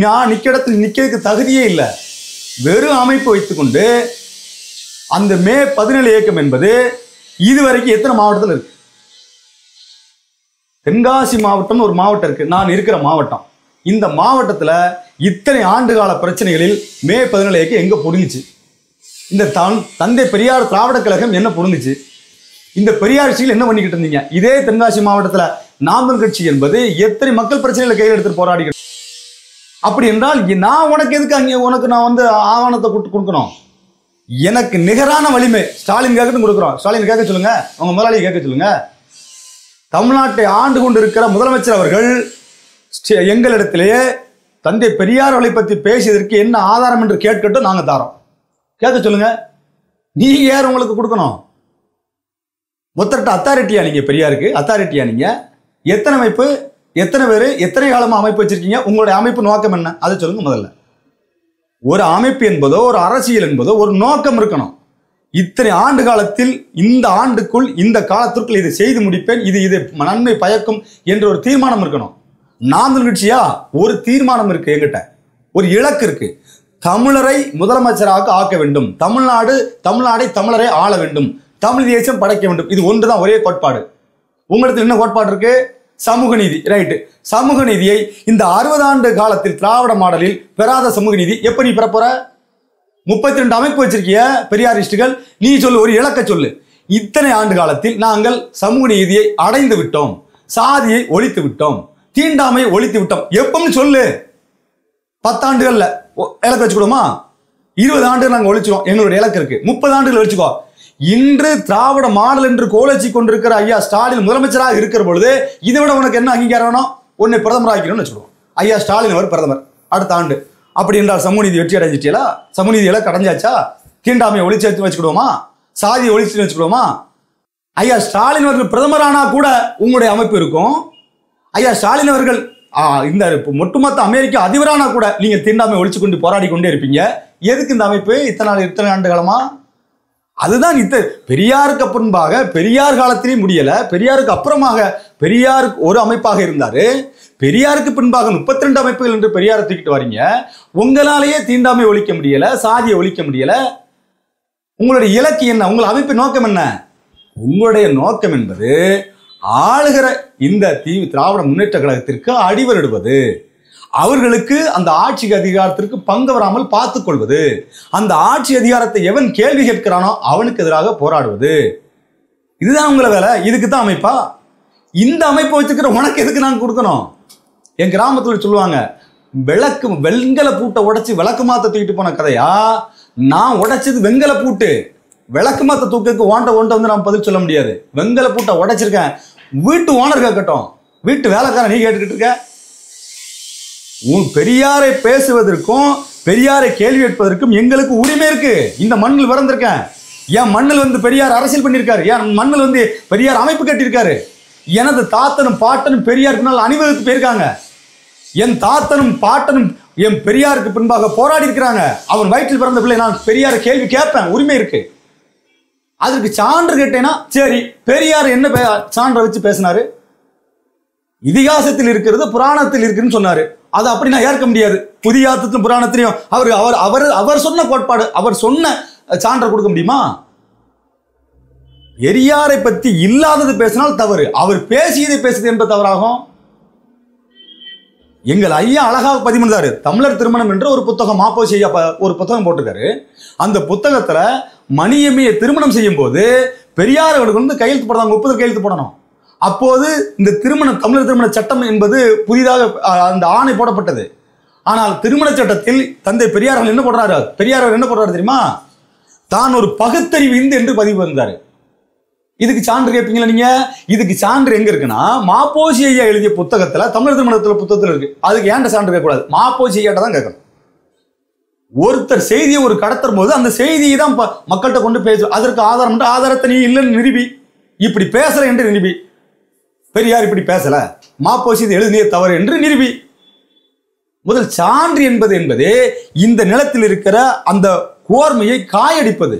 நான் நிற்க இடத்துல நிற்கிறதுக்கு தகுதியே இல்லை. வெறும் அமைப்பு வைத்துக்கொண்டு அந்த மே 17 இயக்கம் என்பது இதுவரைக்கும் எத்தனை மாவட்டத்தில் இருக்கு? தென்காசி மாவட்டம் ஒரு மாவட்டம் இருக்கு, நான் இருக்கிற மாவட்டம். இந்த மாவட்டத்தில் இத்தனை ஆண்டுகால பிரச்சனைகளில் மே 17 இயக்கம் எங்க புடுங்குச்சு? இந்த தந்தை பெரியார் திராவிட கழகம் என்ன புடுங்குச்சு? இந்த பெரியாட்சியில் என்ன பண்ணிக்கிட்டு இருந்தீங்க? இதே தென்காசி மாவட்டத்தில் நாம் தமிழர் கட்சி என்பது எத்தனை மக்கள் பிரச்சனைகளை கையில் எடுத்து போராடிக்கிட்டு. அப்படி என்றால் நான் உனக்கு எதுக்கு உனக்கு நான் ஆவணத்தை கொடுக்கணும்? எனக்கு நிகரான வலிமை ஸ்டாலின் கேட்கட்டும் கொடுக்குறோம். ஸ்டாலின் கேட்க சொல்லுங்க, உங்க முதலாளியை கேட்க சொல்லுங்க. தமிழ்நாட்டை ஆண்டு கொண்டு இருக்கிற முதலமைச்சர் அவர்கள் எங்களிடத்திலேயே தந்தை பெரியார் அவர்களை பற்றி பேசியதற்கு என்ன ஆதாரம் என்று கேட்கட்டும், நாங்க தாரோம். கேட்க சொல்லுங்க. நீங்க யார் உங்களுக்கு கொடுக்கணும்? ஒத்தட்ட அத்தாரிட்டியா நீங்க? பெரியாருக்கு அத்தாரிட்டியா நீங்க? எத்தனை அமைப்பு, எத்தனை பேர், எத்தனை காலமா அமைப்பு வச்சிருக்கீங்க? உங்களுடைய அமைப்பு நோக்கம் என்ன? அதை சொல்லுங்க முதல்ல. ஒரு அமைப்பு என்பதோ ஒரு அரசியல் என்பதோ ஒரு நோக்கம் இருக்கணும். இத்தனை ஆண்டு காலத்தில் இந்த ஆண்டுக்குள் இந்த காலத்திற்குள் இதை செய்து முடிப்பேன், இது நன்மை பயக்கும் என்ற ஒரு தீர்மானம் இருக்கணும். நாம் தமிழர் கட்சியா ஒரு தீர்மானம் இருக்கு, எங்கிட்ட ஒரு இலக்கு இருக்கு. தமிழரை முதலமைச்சராக ஆக்க வேண்டும், தமிழ்நாடை தமிழரை ஆள வேண்டும், தமிழ் தேசம் படைக்க வேண்டும். இது ஒன்றுதான், ஒரே கோட்பாடு. உங்களுக்கு என்ன கோட்பாடு இருக்கு? சமூக நீதி, ரைட்டு. சமூக நீதியை இந்த 60 ஆண்டு காலத்தில் திராவிட மாடலில் பெறாத சமூக நீதி எப்ப நீ பெறப்போற? 32 அமைப்பு வச்சிருக்கிய பெரியாரிஸ்டுகள், நீ சொல்லு, ஒரு இலக்க சொல்லு. இத்தனை ஆண்டு காலத்தில் நாங்கள் சமூக நீதியை அடைந்து விட்டோம், சாதியை ஒழித்து விட்டோம், தீண்டாமையை ஒழித்து விட்டோம், எப்பன்னு சொல்லு. 10 ஆண்டுகள்ல இலக்கு வச்சுக்கணுமா? 20 ஆண்டுகள் நாங்கள் ஒழிச்சிக்கோம், எங்களுடைய இலக்கு இருக்கு. 30 ஆண்டுகள் ஒழிச்சுக்கோ. இன்று திராவிட மாடல் என்று கோலச்சி கொண்டிருக்கிற ஐயா ஸ்டாலின் முதலமைச்சராக இருக்கிற பொழுது இதை விட உனக்கு என்ன அங்கீகாரம் வேணும்? உன்னை பிரதமர் ஆக்கணும்னு வச்சுக்கோம். ஐயா ஸ்டாலின் அவர் பிரதமர் அடுத்த ஆண்டு. அப்படி என்றால் சமூக நீதி வெற்றி அடைஞ்சிட்டீங்களா? சமூக நீதி எல்லாம் கடைஞ்சாச்சா? தீண்டாமையை ஒழிச்சு வச்சுக்கிடுவோமா? சாதியை ஒழிச்சு வச்சுக்கிடுவோமா? ஐயா ஸ்டாலின் அவர்கள் பிரதமர் ஆனா கூட உங்களுடைய அமைப்பு இருக்கும். ஐயா ஸ்டாலின் அவர்கள் இந்த ஒட்டுமொத்த அமெரிக்க அதிபரானா கூட நீங்க தீண்டாமை ஒழிச்சு கொண்டு போராடி கொண்டே இருப்பீங்க. எதுக்கு இந்த அமைப்பு இத்தனை ஆண்டு காலமா? அதுதான் பெரியாருக்கு பின்பாக, பெரியார் காலத்திலே முடியல, பெரியாருக்கு அப்புறமாக பெரியாருக்கு ஒரு அமைப்பாக இருந்தாரு. பெரியாருக்கு பின்பாக 32 அமைப்புகள் என்று பெரியாரை தூக்கிட்டு வரீங்க. உங்களாலேயே தீண்டாமை ஒழிக்க முடியல, சாதியை ஒழிக்க முடியல. உங்களுடைய இலக்கு என்ன? உங்கள் அமைப்பின் நோக்கம் என்ன? உங்களுடைய நோக்கம் என்பது ஆளுகிற இந்த திராவிட முன்னேற்ற கழகத்திற்கு அடிவருடுவது, அவர்களுக்கு அந்த ஆட்சி அதிகாரத்திற்கு பங்கு வராமல் பார்த்துக் கொள்வது, அந்த ஆட்சி அதிகாரத்தை எவன் கேள்வி கேட்கிறானோ அவனுக்கு எதிராக போராடுவது. இதுதான் உங்களை வேலை. இதுக்கு தான் அமைப்பா? இந்த அமைப்பை வச்சுக்கிற உனக்கு எதுக்கு நாங்கள் கொடுக்கணும்? என் கிராமத்தில் சொல்லுவாங்க, வெண்கல பூட்டை உடைச்சு விளக்கு மாத்த தூக்கிட்டு போன கதையா? நான் உடைச்சது வெண்கல பூட்டு, விளக்கு மாத்த தூக்கத்துக்கு ஓண்ட வந்து நான் பதில் சொல்ல முடியாது. வெண்கல பூட்டை உடைச்சிருக்கேன். வீட்டு ஓனர் கேட்கட்டும், வீட்டு வேலைக்காரன் நீ கேட்டுக்கிட்டு இருக்க. பெரியாரை பேசுவதற்கும் பெரியாரை கேள்வி கேட்பதற்கும் எங்களுக்கு உரிமை இருக்கு. இந்த மண்ணில் பிறந்திருக்கேன். என் மண்ணில் வந்து பெரியார் அரசியல் பண்ணியிருக்காரு, என் மண்ணில் வந்து பெரியார் அமைப்பு கட்டியிருக்காரு. எனது தாத்தனும் பாட்டனும் பெரியாருக்கு பின்னால் அணிவகுத்து போயிருக்காங்க. என் தாத்தனும் பாட்டனும் என் பெரியாருக்கு பின்பாக போராடி இருக்கிறாங்க. அவன் வயிற்றில் பிறந்த பிள்ளை, நான் பெரியாரை கேள்வி கேட்பேன், உரிமை இருக்கு. அதற்கு சான்று கேட்டேன்னா சரி, பெரியார் என்ன சான்றை வச்சு பேசினாரு? இதிகாசத்தில் இருக்கிறது புராணத்தில் இருக்குன்னு சொன்னாரு. அது அப்படி நான் ஏற்க முடியாது. புதியாத்திலும் புராணத்திலையும் அவர் சொன்ன கோட்பாடு, அவர் சொன்ன சான்றை கொடுக்க முடியுமா? பெரியாரை பத்தி இல்லாதது பேசினால் தவறு, அவர் பேசியதை பேசுது என்பது தவறாகும். எங்கள் ஐயா அழகாக பதிவு பண்ணாரு. தமிழர் திருமணம் என்ற ஒரு புத்தகம், மாப்போசி ஐயா ஒரு புத்தகம் போட்டிருக்காரு. அந்த புத்தகத்துல மணியம்மையை திருமணம் செய்யும் போது பெரியார் அவர்கள் வந்து கையெழுத்து போடுறாங்க, ஒப்புதல் கையெழுத்து போடணும். அப்போது இந்த திருமணம், தமிழர் திருமண சட்டம் என்பது புதிதாக அந்த ஆணை போடப்பட்டது. ஆனால் திருமண சட்டத்தில் தந்தை பெரியார் என்ன போடுறாரு? பெரியார் அவர் என்ன போடுறாரு தெரியுமா? தான் ஒரு பகுத்தறிவு இந்து என்று பதிவு வந்தாரு. இதுக்கு சான்று கேட்பீங்களா நீங்க? இதுக்கு சான்று எங்க இருக்குன்னா, மாப்போசி ஐயா எழுதிய புத்தகத்துல, தமிழர் திருமணத்துல புத்தகத்துல இருக்கு. அதுக்கு ஏன்ட சான்று கேட்கக்கூடாது, மாப்போசி ஐயாட்ட தான் கேட்கணும். ஒருத்தர் செய்தியை ஒரு கடத்தும் போது அந்த செய்தியை தான் மக்கள்கிட்ட கொண்டு பேச, அதற்கு ஆதாரம், ஆதாரத்தை நீ இல்லைன்னு நிரூபி, இப்படி பேசல என்று நிரூபி. பெரியார் இப்படி பேசல, மாப்போசி இது எழுதிய தவறு என்று நிரூபி. முதல் சான்று என்பது இந்த நிலத்தில் இருக்கிற அந்த கோர்மையை காயடிப்பது.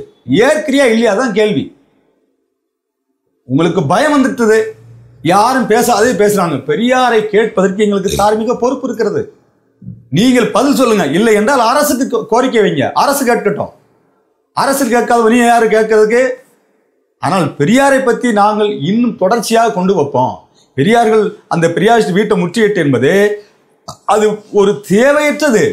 ஏற்கிறியா இல்லையா தான் கேள்வி. உங்களுக்கு பயம் வந்துட்டது, யாரும் பேசாதே பேசுறாங்க. பெரியாரை கேட்பதற்கு எங்களுக்கு தார்மீக பொறுப்பு இருக்கிறது. நீங்கள் பதில் சொல்லுங்க. இல்லை என்றால் அரசுக்கு கோரிக்கை வைங்க, அரசு கேட்கட்டும். அரசு கேட்காத நீ யாரு கேட்கறதுக்கு? ஆனால் பெரியாரை பற்றி நாங்கள் இன்னும் தொடர்ச்சியாக கொண்டு வைப்போம். பெரியார்கள் அந்த பெரியார் வீட்டை முற்றியிட்டு என்பது அது ஒரு தேவையற்றது.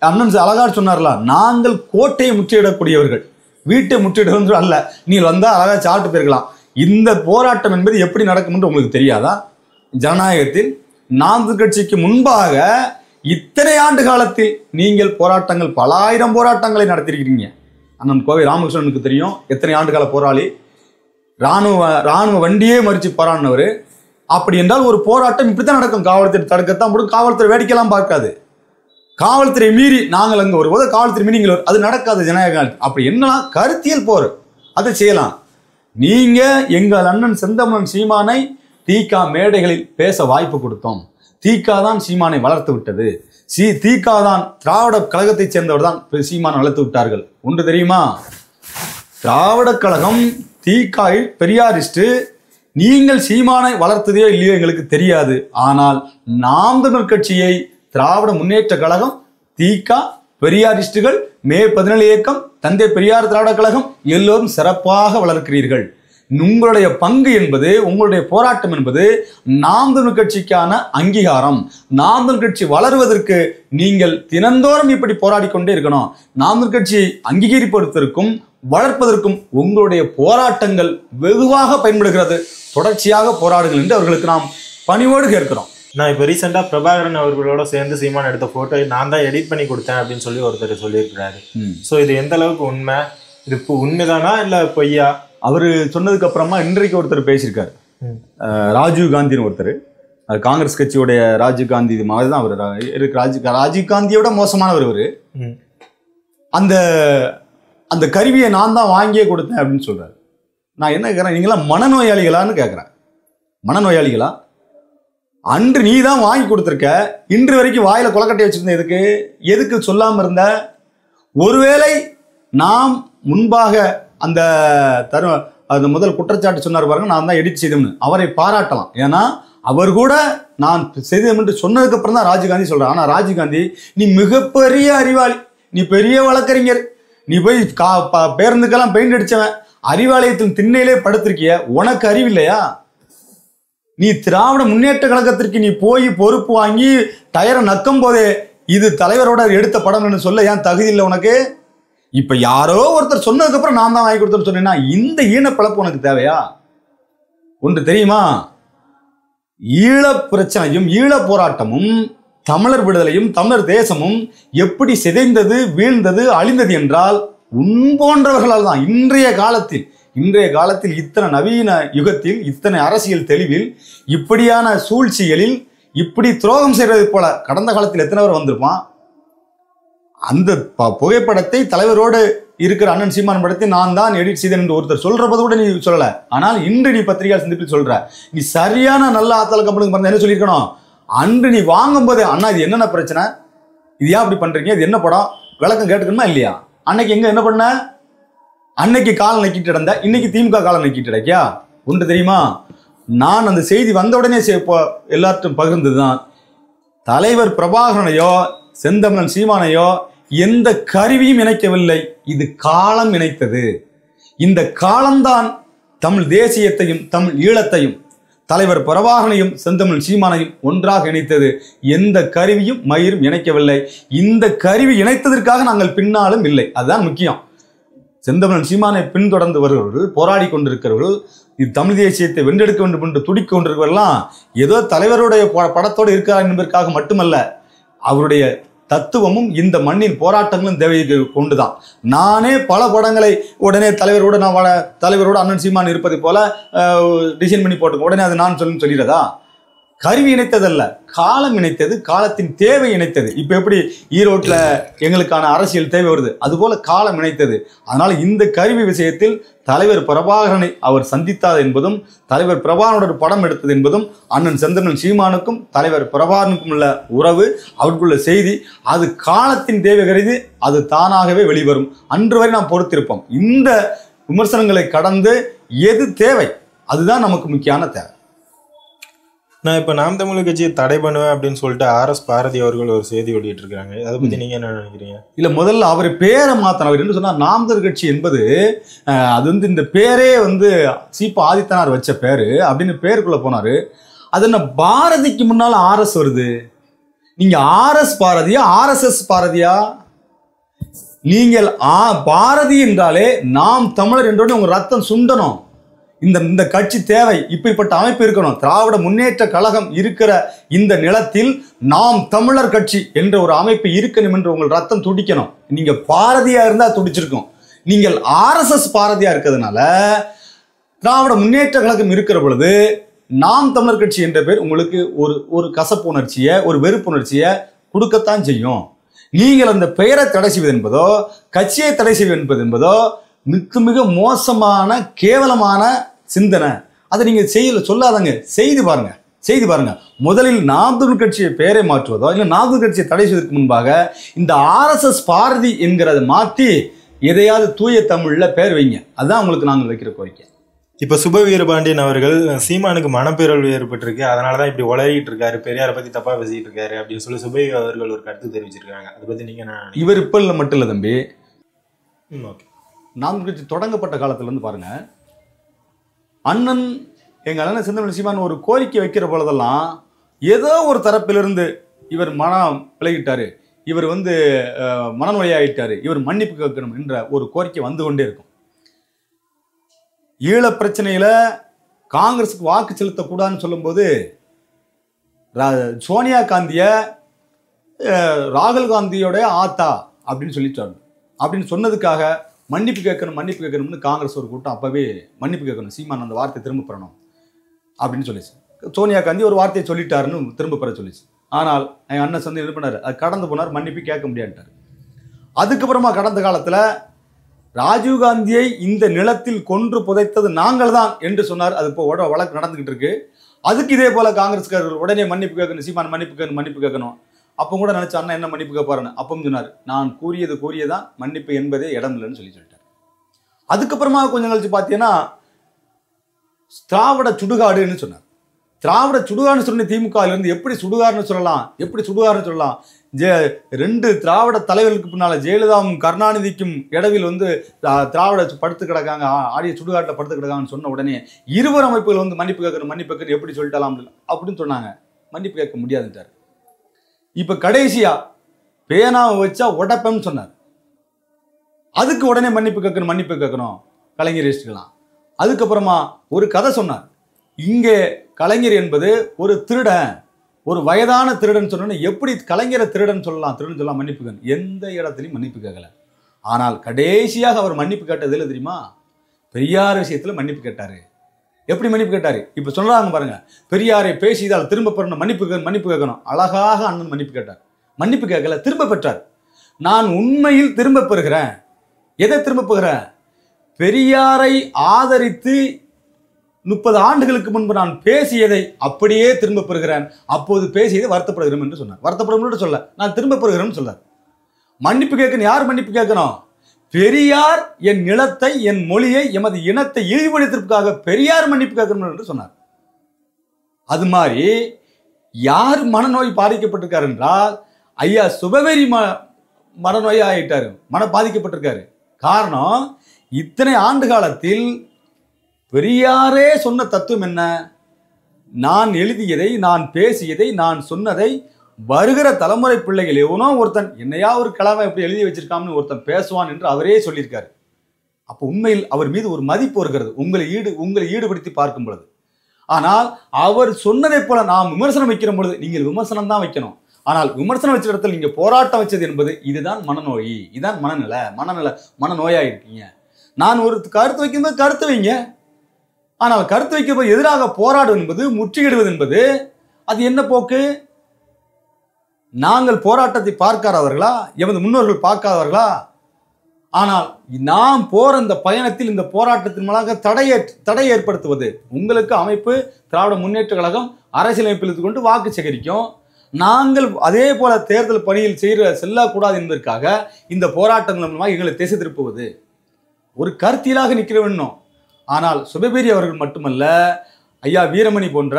அண்ணன் அழகா சொன்னார்ல, நாங்கள் கோட்டையை முற்றியிடக்கூடியவர்கள், வீட்டை முற்றியிடுவது அல்ல. நீங்கள் வந்தால் அழகா சாப்பிட்டு போயிருக்கலாம். இந்த போராட்டம் என்பது எப்படி நடக்கும் என்று உங்களுக்கு தெரியாதா? ஜனநாயகத்தில் நான்கு கட்சிக்கு முன்பாக இத்தனை ஆண்டு காலத்தில் நீங்கள் போராட்டங்கள், பல ஆயிரம் போராட்டங்களை நடத்திருக்கிறீங்க. அண்ணன் கோவை ராமகிருஷ்ணனுக்கு தெரியும், எத்தனை ஆண்டு கால போராளி, ராணுவ வண்டியே மறித்து போராடினவர். அப்படி என்றால் ஒரு போராட்டம் இப்படித்தான் நடக்கும். காவல்துறை தடுக்கத்தான் முடியும், காவல்துறை வேடிக்கையெல்லாம் பார்க்காது. காவல்துறை மீறி நாங்கள் அங்கே வரும்போது காவல்துறை மீறி நீங்கள் அது நடக்காது ஜனநாயக. அப்படி என்னன்னா கருத்தியல் போர், அதை செய்யலாம். நீங்க எங்கள் அண்ணன் செந்தமிழன் சீமானை தீகா மேடைகளில் பேச வாய்ப்பு கொடுத்தோம். தீகா தான் சீமானை வளர்த்து விட்டது. தீகா தான் திராவிட கழகத்தை சேர்ந்தவர் தான் சீமானை வளர்த்து விட்டார்கள். ஒன்று தெரியுமா? திராவிட கழகம் தீகாய் பெரியாரிஸ்ட். நீங்கள் சீமானை வளர்த்ததே இல்லையோ எங்களுக்கு தெரியாது. ஆனால் நாம் தமிழர் கட்சியை திராவிட முன்னேற்ற கழகம், தீகா, பெரியாரிஸ்டுகள், மே 17 இயக்கம், தந்தை பெரியார் திராவிட கழகம் எல்லோரும் சிறப்பாக வளர்க்கிறீர்கள். உங்களுடைய பங்கு என்பது, உங்களுடைய போராட்டம் என்பது நாம் தமிழர் கட்சிக்கான அங்கீகாரம். நாம் தமிழர் கட்சி வளருவதற்கு நீங்கள் தினந்தோறும் இப்படி போராடி கொண்டே இருக்கணும். நாம் தமிழர் கட்சியை அங்கீகரிப்பதற்கும் வளர்ப்பதற்கும் உங்களுடைய போராட்டங்கள் வெகுவாக பயன்படுகிறது. தொடர்ச்சியாக போராடுங்கள் என்று அவர்களுக்கு நாம் பணிவோடு கேட்கிறோம். நான் இப்போ ரீசெண்டாக பிரபாகரன் அவர்களோட சேர்ந்து சீமான் எடுத்த ஃபோட்டோ நான் தான் எடிட் பண்ணி கொடுத்தேன் அப்படின்னு சொல்லி ஒருத்தர் சொல்லியிருக்கிறாரு. ஸோ இது எந்த அளவுக்கு உண்மை? இது இப்போ உண்மைதானா இல்லை பொய்யா? அவர் சொன்னதுக்கு அப்புறமா இன்றைக்கு ஒருத்தர் பேசியிருக்காரு, ராஜீவ் காந்தின்னு ஒருத்தர், காங்கிரஸ் கட்சியுடைய ராஜீவ் காந்தி மாதிரி தான் அவர். ராஜீவ் காந்தியோட மோசமானவர் இவர். அந்த அந்த கருவியை நான் தான் வாங்கியே கொடுத்தேன் அப்படின்னு சொல்றாரு. நான் என்ன கேட்குறேன், நீங்களாம் மனநோயாளிகளான்னு கேட்குறேன். மனநோயாளிகளா? அன்று நீ தான் வாங்கி கொடுத்துருக்க, இன்று வரைக்கும் வாயில கொலக்கட்டை வச்சிருந்த எதுக்கு சொல்லாம இருந்த? ஒருவேளை நாம் முன்பாக அந்த முதல் குற்றச்சாட்டு சொன்னார் பாருங்க, நான் தான் எடிட் செய்தோம்னு, அவரை பாராட்டலாம். ஏன்னா அவர் கூட நான் செய்தோம் என்று சொன்னதுக்கு அப்புறம் தான் ராஜீவ்காந்தி சொல்றார். ஆனா ராஜீவ்காந்தி, நீ மிகப்பெரிய அறிவாளி, நீ பெரிய வழக்கறிஞர், நீ போய் பேருந்துக்கெல்லாம் பெயிண்ட் அடிச்சவன், அறிவாலயத்தின் திண்ணையிலே படுத்திருக்கிய, உனக்கு அறிவில்லையா? நீ திராவிட முன்னேற்ற கழகத்திற்கு நீ போய் பொறுப்பு வாங்கி டயரை நக்கும் போதே இது தலைவரோட எடுத்த படம் சொல்ல ஏன் தகுதி இல்லை உனக்கு? இப்ப யாரோ ஒருத்தர் சொன்னதுக்கு அப்புறம் நான் தான் வாங்கி கொடுத்தேன்னு சொன்னேன்னா இந்த ஈனப்பிழப்பு உனக்கு தேவையா? ஒன்று தெரியுமா, ஈழ பிரச்சனையும் ஈழ போராட்டமும் தமிழர் விடுதலையும் தமிழர் தேசமும் எப்படி சிதைந்தது, வீழ்ந்தது, அழிந்தது என்றால் உன் போன்றவர்களால் தான். இன்றைய காலத்தில் இத்தனை நவீன யுகத்தில், இத்தனை அரசியல் தெளிவில், இப்படியான சூழ்ச்சிகளில் இப்படி துரோகம் செய்வது போல கடந்த காலத்தில் எத்தனை பேர் வந்திருப்பான்? அந்த புகைப்படத்தை தலைவரோடு இருக்கிற அண்ணன் சீமான் படத்தை நான் தான் எடிட் செய்தேன் என்று ஒருத்தர் சொல்றபோது கூட நீ சொல்லல. ஆனால் இன்று நீ பத்திரிகை சந்திப்பில் சொல்ற, நீ சரியான நல்ல ஆத்தல் கம்பெனிக்கு பிறந்த என்ன சொல்லியிருக்கணும்? அன்று நீ வாங்கும் போது, அண்ணா இது என்னென்ன பிரச்சனை, இது ஏன் அப்படி பண்றீங்க, இது என்ன படம், விளக்கம் கேட்டுக்கணுமா இல்லையா? அன்னைக்கு எங்க என்ன பண்ண? அன்னைக்கு காலம் நக்கிட்டு இருந்த, இன்னைக்கு திமுக காலம் நக்கிட்டு இருக்கியா? ஒன்று தெரியுமா, நான் அந்த செய்தி வந்த உடனே எல்லாற்றும் பகிர்ந்ததுதான். தலைவர் பிரபாகரனையோ செந்தமிழன் சீமானையோ எந்த கருவியும் இணைக்கவில்லை, இது காலம் இணைத்தது. இந்த காலம்தான் தமிழ் தேசியத்தையும் தமிழ் ஈழத்தையும் தலைவர் பிரபாகரனையும் செந்தமிழ் சீமானையும் ஒன்றாக இணைத்தது. எந்த கருவியும் மயிரும் இணைக்கவில்லை. இந்த கருவி இணைத்ததற்காக நாங்கள் பின்னாலும் இல்லை. அதுதான் முக்கியம். செந்தமிழன் சீமானை பின்தொடர்ந்து வருகிறவர்கள், போராடி கொண்டிருக்கிறவர்கள், இது தமிழ் தேசியத்தை வென்றெடுக்க வேண்டும் என்று துடிக்க கொண்டிருக்கிறவர்கள்லாம் ஏதோ தலைவருடைய படத்தோடு இருக்கிறார் என்பதற்காக மட்டுமல்ல, அவருடைய தத்துவமும் இந்த மண்ணின் போராட்டங்களும் தேவையை கொண்டுதான். நானே பல படங்களை உடனே தலைவரோட அண்ணன் சீமான் இருப்பதை போல டிசைன் பண்ணி போட்டு உடனே அது நான் சொல்லிடுறதா? கருவி இணைத்ததல்ல, காலம் இணைத்தது, காலத்தின் தேவை இணைத்தது. இப்போ எப்படி ஈரோட்டில் எங்களுக்கான அரசியல் தேவை வருது, அதுபோல காலம் இணைத்தது. அதனால இந்த கருவி விஷயத்தில் தலைவர் பிரபாகரனை அவர் சந்தித்தார் என்பதும், தலைவர் பிரபாகரனோட படம் எடுத்தது என்பதும், அண்ணன் செந்தமிழன் சீமானுக்கும் தலைவர் பிரபாகரனுக்கும் உள்ள உறவு, அவருக்குள்ள செய்தி, அது காலத்தின் தேவை கருதி அது தானாகவே வெளிவரும். அன்று வரை நாம் பொறுத்திருப்போம். இந்த விமர்சனங்களை கடந்து எது தேவை, அதுதான் நமக்கு முக்கியமான தேவை. நான் இப்போ நாம் தமிழர் கட்சியை தடை பண்ணுவேன் அப்படின்னு சொல்லிட்டு ஆர்எஸ் பாரதி அவர்கள் ஒரு செய்தி வெளியிட்டு இருக்காங்க. அதை பற்றி நீங்கள் என்ன நினைக்கிறீங்க? இல்லை, முதல்ல அவர் பேரை மாற்றினவர் என்ன சொன்னால், நாம் தமிழர் கட்சி என்பது அது இந்த பேரே சீபா ஆதித்தனார் வச்ச பேரு அப்படின்னு பேருக்குள்ளே போனார். அது என்ன, பாரதிக்கு முன்னால் ஆர்எஸ் வருது? நீங்கள் ஆர்எஸ் பாரதியா ஆர்எஸ்எஸ் பாரதியா? நீங்கள் பாரதி என்றாலே நாம் தமிழர் என்றோட உங்கள் ரத்தம் சுண்டணும். இந்த கட்சி தேவை, இப்படிப்பட்ட அமைப்பு இருக்கணும். திராவிட முன்னேற்ற கழகம் இருக்கிற இந்த நிலத்தில் நாம் தமிழர் கட்சி என்ற ஒரு அமைப்பு இருக்கணும் என்று உங்கள் ரத்தம் துடிக்கணும். நீங்க பாரதியா இருந்தா துடிச்சிருக்கும். நீங்கள் ஆர்எஸ்எஸ் பாரதியா இருக்கிறதுனால திராவிட முன்னேற்ற கழகம் இருக்கிற பொழுது நாம் தமிழர் கட்சி என்ற பேர் உங்களுக்கு ஒரு கசப்பு உணர்ச்சியை, ஒரு வெறுப்பு உணர்ச்சியை கொடுக்கத்தான் செய்யும். நீங்கள் அந்த பெயரை தடை செய்வது என்பதோ, கட்சியை தடை செய்வது என்பதோ மிக மிக மோசமான கேவலமான சிந்தனை. அதை நீங்க சொல்லாதங்க, செய்து பாருங்க. முதலில் நாம் தமிழர் கட்சியை பெயரை மாற்றுவதோ இல்லை நாம் தமிழர் கட்சியை தடை செய்வதற்கு முன்பாக இந்த ஆர்எஸ்எஸ் பாரதி என்கிறத மாற்றி எதையாவது தூய தமிழ்ல பெயர் வைங்க. அதுதான் உங்களுக்கு நாங்கள் வைக்கிற கோரிக்கை. இப்போ சுப வீரபாண்டியன் அவர்கள் சீமானுக்கு மனப்பேரல் ஏற்பட்டிருக்கு, அதனாலதான் இப்படி உளறிட்டு இருக்காரு, பெரியாரை பத்தி தப்பா பேசிட்டு இருக்காரு அப்படின்னு சொல்லி சுப அவர்கள் ஒரு கருத்து தெரிவிச்சிருக்காங்க. அதை பத்தி நீங்க என்ன? இவர் இப்ப இல்லை மட்டும் இல்லை தம்பி, ஓகே, நாம் கட்சி தொடங்கப்பட்ட காலத்துல இருந்து பாருங்க, அண்ணன் எங்கள் அண்ணன் செந்தமிழ் சீமான் ஒரு கோரிக்கை வைக்கிற பொழுதெல்லாம் ஏதோ ஒரு தரப்பிலிருந்து இவர் மனம் விலகிட்டாரு, இவர் மனநோயாயிட்டாரு, இவர் மன்னிப்பு கேட்கணும் என்ற ஒரு கோரிக்கை வந்து கொண்டே இருக்கும். ஈழ பிரச்சனையில காங்கிரஸுக்கு வாக்கு செலுத்தக்கூடாதுன்னு சொல்லும்போது சோனியா காந்திய ராகுல் காந்தியோட ஆத்தா அப்படின்னு சொல்லிட்டாரு. அப்படின்னு சொன்னதுக்காக மன்னிப்பு கேட்கணும்னு காங்கிரஸ் ஒரு கூட்டம் அப்பவே மன்னிப்பு கேட்கணும், சீமான் அந்த வார்த்தையை திரும்ப பெறணும் அப்படின்னு சொல்லிச்சு. சோனியா காந்தி ஒரு வார்த்தையை சொல்லிட்டாருன்னு திரும்ப பெற சொல்லிச்சு. ஆனால் என் அண்ணன் சந்தை இது பண்ணார், அது கடந்து போனார், மன்னிப்பு கேட்க முடியாட்டார். அதுக்கப்புறமா கடந்த காலத்தில் ராஜீவ்காந்தியை இந்த நிலத்தில் கொன்று புதைத்தது நாங்கள் தான் என்று சொன்னார். அது இப்போ வழக்கு நடந்துகிட்டு இருக்கு. அதுக்கு இதே போல காங்கிரஸ்காரர்கள் உடனே மன்னிப்பு கேட்கணும், சீமான் மன்னிப்பு கேட்கணும். அப்போ கூட நினைச்ச அண்ணன் என்ன மன்னிப்பு கேட்பாருன்னு அப்பவும் சொன்னார், நான் கூறியதான் மன்னிப்பு என்பதே இடம் இல்லைன்னு சொல்லிட்டார். அதுக்கப்புறமா கொஞ்சம் கழிச்சு பார்த்தீங்கன்னா திராவிட சுடுகாடுன்னு சொன்னார். திராவிட சுடுகாடுன்னு சொன்ன திமுகவிலிருந்து எப்படி சுடுகாடுன்னு சொல்லலாம்? ரெண்டு திராவிட தலைவர்களுக்கு பின்னால ஜெயலலிதாவும் கருணாநிதிக்கும் இடவில் திராவிட படுத்து கிடக்காங்க, ஆடிய சுடுகாட்டில் படுத்து கிடக்காங்கன்னு சொன்ன உடனே இருவர் அமைப்புகள் மன்னிப்பு கேட்கணும் எப்படி சொல்லிட்டாலாம் அப்படின்னு சொன்னாங்க. மன்னிப்பு கேட்க முடியாதுட்டார். இப்ப கடைசியா பேனாவை வச்சா உடப்பேன்னு சொன்னார். அதுக்கு உடனே மன்னிப்பு கேட்கணும் கலைஞர் ஈஸ்ட்கலாம். அதுக்கப்புறமா ஒரு கதை சொன்னார். இங்கே கலைஞர் என்பது ஒரு திருடன், ஒரு வயதான திருடன் சொன்ன எப்படி கலைஞரை திருடன் சொல்லலாம் மன்னிப்பு கேட்கணும். எந்த இடத்துலையும் மன்னிப்பு கேட்கல. ஆனால் கடைசியாக அவர் மன்னிப்பு கேட்டதில்லை தெரியுமா? பெரியார் விஷயத்துல மன்னிப்பு கேட்டாரு. எப்படி மன்னிப்பு கேட்டாரு? இப்ப சொல்றாங்க பாருங்க, பெரியாரை பேசியதால் திரும்ப பெறணும், மன்னிப்பு கேட்கணும். அழகாக அண்ணன் மன்னிப்பு கேட்டார். மன்னிப்பு கேட்கல, திரும்ப பெற்றார். நான் உண்மையில் திரும்ப பெறுகிறேன். எதை திரும்ப பெறுகிறேன்? பெரியாரை ஆதரித்து 30 ஆண்டுகளுக்கு முன்பு நான் பேசியதை அப்படியே திரும்ப பெறுகிறேன். அப்போது பேசியதை வருத்தப்படுகிறேன் என்று சொன்னார். வருத்தப்படும் சொல்ல, நான் திரும்ப பெறுகிறேன்னு சொன்னார். மன்னிப்பு கேட்கணும். யார் மன்னிப்பு கேட்கணும்? பெரியார் என் நிலத்தை, என் மொழியை, எமது இனத்தை இழிவுபடுத்திற்காக பெரியார் மன்னிப்பு கேட்கணும் என்று சொன்னார். அது மாதிரி யார் மனநோய் பாதிக்கப்பட்டிருக்காரு என்றால் ஐயா சுபவேரி மனநோயாயிட்டாரு, பாதிக்கப்பட்டிருக்காரு. காரணம், இத்தனை ஆண்டு காலத்தில் பெரியாரே சொன்ன தத்துவம் என்ன? நான் எழுதியதை, நான் பேசியதை, நான் சொன்னதை வருகிற தலைமுறை பிள்ளைகள் எவனோ ஒருத்தன் என்னையா ஒரு கிழமை எப்படி எழுதி வச்சிருக்கான்னு ஒருத்தன் பேசுவான் என்று அவரே சொல்லியிருக்காரு. அப்போ உண்மையில் அவர் மீது ஒரு மதிப்பு வருகிறது உங்களை ஈடுபடுத்தி பார்க்கும் பொழுது. ஆனால் அவர் சொன்னதை போல நாம் விமர்சனம் வைக்கிற பொழுது நீங்கள் விமர்சனம் தான் வைக்கணும். ஆனால் விமர்சனம் வச்ச இடத்துல நீங்க போராட்டம் வச்சது என்பது இதுதான் மனநோய், இதுதான் மனநோயா இருக்கீங்க. நான் ஒரு கருத்து வைக்கும்போது கருத்து வைங்க. ஆனால் கருத்து வைக்கும்போது எதிராக போராடுவது என்பது, முற்றுகிடுவது என்பது அது என்ன போக்கு? நாங்கள் போராட்டத்தை பார்க்காதவர்களா? எமது முன்னோர்கள் பார்க்காதவர்களா? ஆனால் நாம் போற இந்த பயணத்தில், இந்த போராட்டத்தின் மூலமாக தடை ஏற்படுத்துவது. உங்களுக்கு அமைப்பு திராவிட முன்னேற்ற கழகம் அரசியலமைப்பில் கொண்டு வாக்கு சேகரிக்கும். நாங்கள் அதே போல தேர்தல் பணியில் செல்லக்கூடாது என்பதற்காக இந்த போராட்டங்கள் மூலமாக எங்களை திசை திருப்புவது. ஒரு கருத்தியலாக நிற்க வேண்டும். ஆனால் சுபபேரி அவர்கள் மட்டுமல்ல, ஐயா வீரமணி போன்ற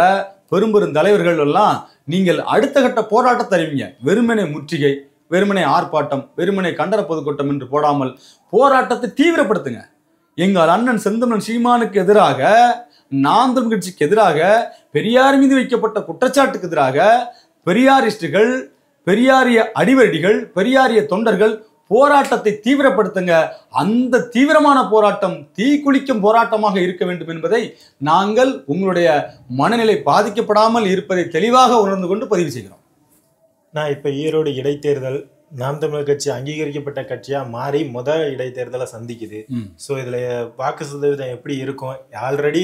பெரும் தலைவர்கள் எல்லாம் நீங்கள் அடுத்த கட்ட போராட்டத்தை அறிவிங்க. வெறுமனே முற்றுகை, வெறுமனே ஆர்ப்பாட்டம், வெறுமனே கண்டன பொதுக்கூட்டம் என்று போடாமல் போராட்டத்தை தீவிரப்படுத்துங்க. எங்கள் அண்ணன் செந்தமிழன் சீமானுக்கு எதிராக, நாம் தமிழர் கட்சிக்கு எதிராக, பெரியார் மீது வைக்கப்பட்ட குற்றச்சாட்டுக்கு எதிராக பெரியாரிஸ்டுகள், பெரியாரிய அடிவடிகள், பெரியாரிய தொண்டர்கள் போராட்டத்தை தீவிரப்படுத்துங்க. அந்த தீவிரமான போராட்டம் தீக்குளிக்கும் போராட்டமாக இருக்க வேண்டும் என்பதை நாங்கள் உங்களுடைய மனநிலை பாதிக்கப்படாமல் இருப்பதை தெளிவாக உணர்ந்து கொண்டு பதிவு செய்கிறோம். நான் இப்போ ஈரோடு இடைத்தேர்தல் நாம் தமிழர் கட்சி அங்கீகரிக்கப்பட்ட கட்சியா மாறி இடைத்தேர்தலை சந்திக்குது. ஸோ இதுல வாக்கு சதவீதம் எப்படி இருக்கும்? ஆல்ரெடி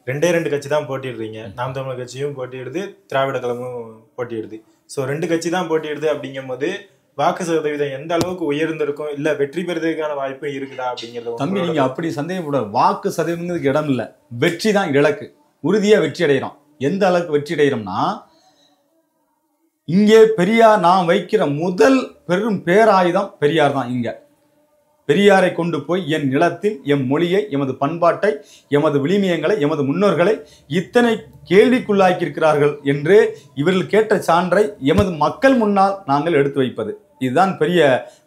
2 கட்சி தான் போட்டிடுறீங்க. நாம் தமிழர் கட்சியும் போட்டியிடுது, திராவிட கழகமும் போட்டியிடுது. ஸோ 2 கட்சி தான் போட்டியிடுது. அப்படிங்கும் போது வாக்கு சதவீதம் எந்த அளவுக்கு உயர்ந்திருக்கும், இல்ல வெற்றி பெறுவதற்கான வாய்ப்பு இருக்குதா அப்படிங்கிறது? தம்பி, நீங்க அப்படி சந்தேகப்படாது. வாக்கு சதவீதத்துக்கு இடம் இல்லை, வெற்றி தான் இலக்கு. உறுதியா வெற்றி அடைகிறோம். எந்த அளவுக்கு வெற்றி அடைகிறோம்னா, இங்கே பெரியார் நாம் வைக்கிற முதல் பெரும் பேராயுதம் பெரியார் தான். இங்க பெரியாரை கொண்டு போய் என் நிலத்தில் எம் மொழியை, எமது பண்பாட்டை, எமது விளிமியங்களை, எமது முன்னோர்களை இத்தனை கேள்விக்குள்ளாக்கி இருக்கிறார்கள் என்று இவர்கள் கேட்ட சான்றை எமது மக்கள் முன்னால் நாங்கள் எடுத்து வைப்பது. இதுதான் பெரிய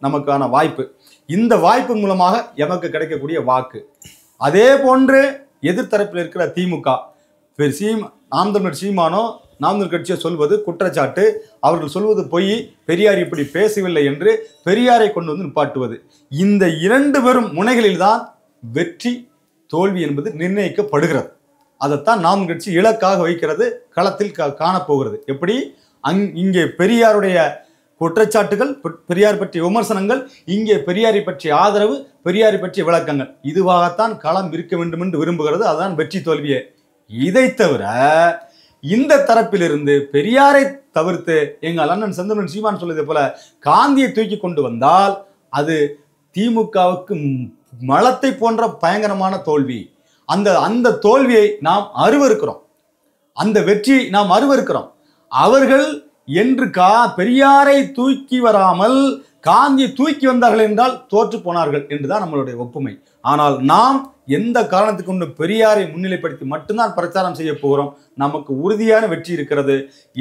நமக்கான வாய்ப்பு. இந்த வாய்ப்பு மூலமாக எமக்கு கிடைக்கக்கூடிய வாக்கு. அதே போன்று எதிர்த்தரப்பில் இருக்கிற திமுக நாம் தமிழர் சீமானோ நாம் தமிழர் கட்சியை சொல்வது குற்றச்சாட்டு, அவர்கள் சொல்வது பொய், பெரியார் இப்படி பேசவில்லை என்று பெரியாரை கொண்டு வந்து நிப்பாட்டுவது. இந்த 2 பெரும் முனைகளில் தான் வெற்றி தோல்வி என்பது நிர்ணயிக்கப்படுகிறது. அதைத்தான் நாம் கட்சி இலக்காக வைக்கிறது, களத்தில் காணப்போகிறது. எப்படி இங்கே பெரியாருடைய குற்றச்சாட்டுகள், பெரியார் பற்றிய விமர்சனங்கள், இங்கே பெரியாரை பற்றிய ஆதரவு, பெரியாரை பற்றிய விளக்கங்கள், இதுவாகத்தான் களம் இருக்க வேண்டும் என்று விரும்புகிறது. அதுதான் வெற்றி தோல்வியே. இதை தவிர இந்த தரப்பிலிருந்து பெரியாரை தவிர்த்து எங்கள் அண்ணன் செந்தமிழன் சீமான் சொல்வதை போல காந்தியை தூக்கி கொண்டு வந்தால் அது திமுகவுக்கு மலத்தை போன்ற பயங்கரமான தோல்வி. அந்த தோல்வியை நாம் அருவருக்கிறோம், அந்த வெற்றியை நாம் அருவருக்கிறோம். அவர்கள் என்று பெரியாரை தூக்கி வராமல் காந்தியை தூக்கி வந்தார்கள் என்றால் தோற்று போனார்கள் என்றுதான் நம்மளுடைய ஒப்புமை. ஆனால் நாம் எந்த காரணத்துக்கு கொண்டு பெரியாரை முன்னிலைப்படுத்தி மட்டும்தான் பிரச்சாரம் செய்ய போகிறோம். நமக்கு உறுதியான வெற்றி இருக்கிறது.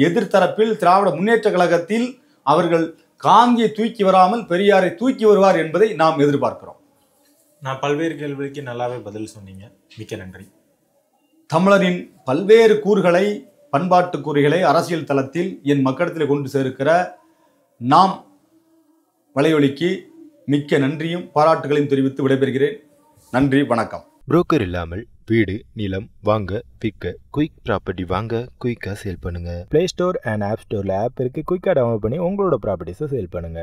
எதிர்த்தரப்பில் திராவிட முன்னேற்ற கழகத்தில் அவர்கள் காந்தியை தூக்கி வராமல் பெரியாரை தூக்கி வருவார் என்பதை நாம் எதிர்பார்க்கிறோம். நான் பல்வேறு கேள்விக்கு நல்லாவே பதில் சொன்னீங்க, மிக்க நன்றி. தமிழரின் பல்வேறு கூறுகளை, பண்பாட்டு கூறுகளை அரசியல் தளத்தில் என் மக்களிடத்தில் கொண்டு சேர்க்கிற நாம் வலையொலிக்கு மிக்க நன்றியும் பாராட்டுகளையும் தெரிவித்து விடைபெறுகிறேன். நன்றி, வணக்கம். புரோக்கர் இல்லாமல் வீடு, நிலம் வாங்க, விற்க, குயிக் ப்ராப்பர்ட்டி வாங்க, குயிக்காக சேல் பண்ணுங்க. பிளே ஸ்டோர் அண்ட் ஆப் ஸ்டோரில் ஆப் இருக்கு. குயிக்காக டவுன்லோட் பண்ணி உங்களோட ப்ராப்பர்ட்டிஸை சேல் பண்ணுங்க.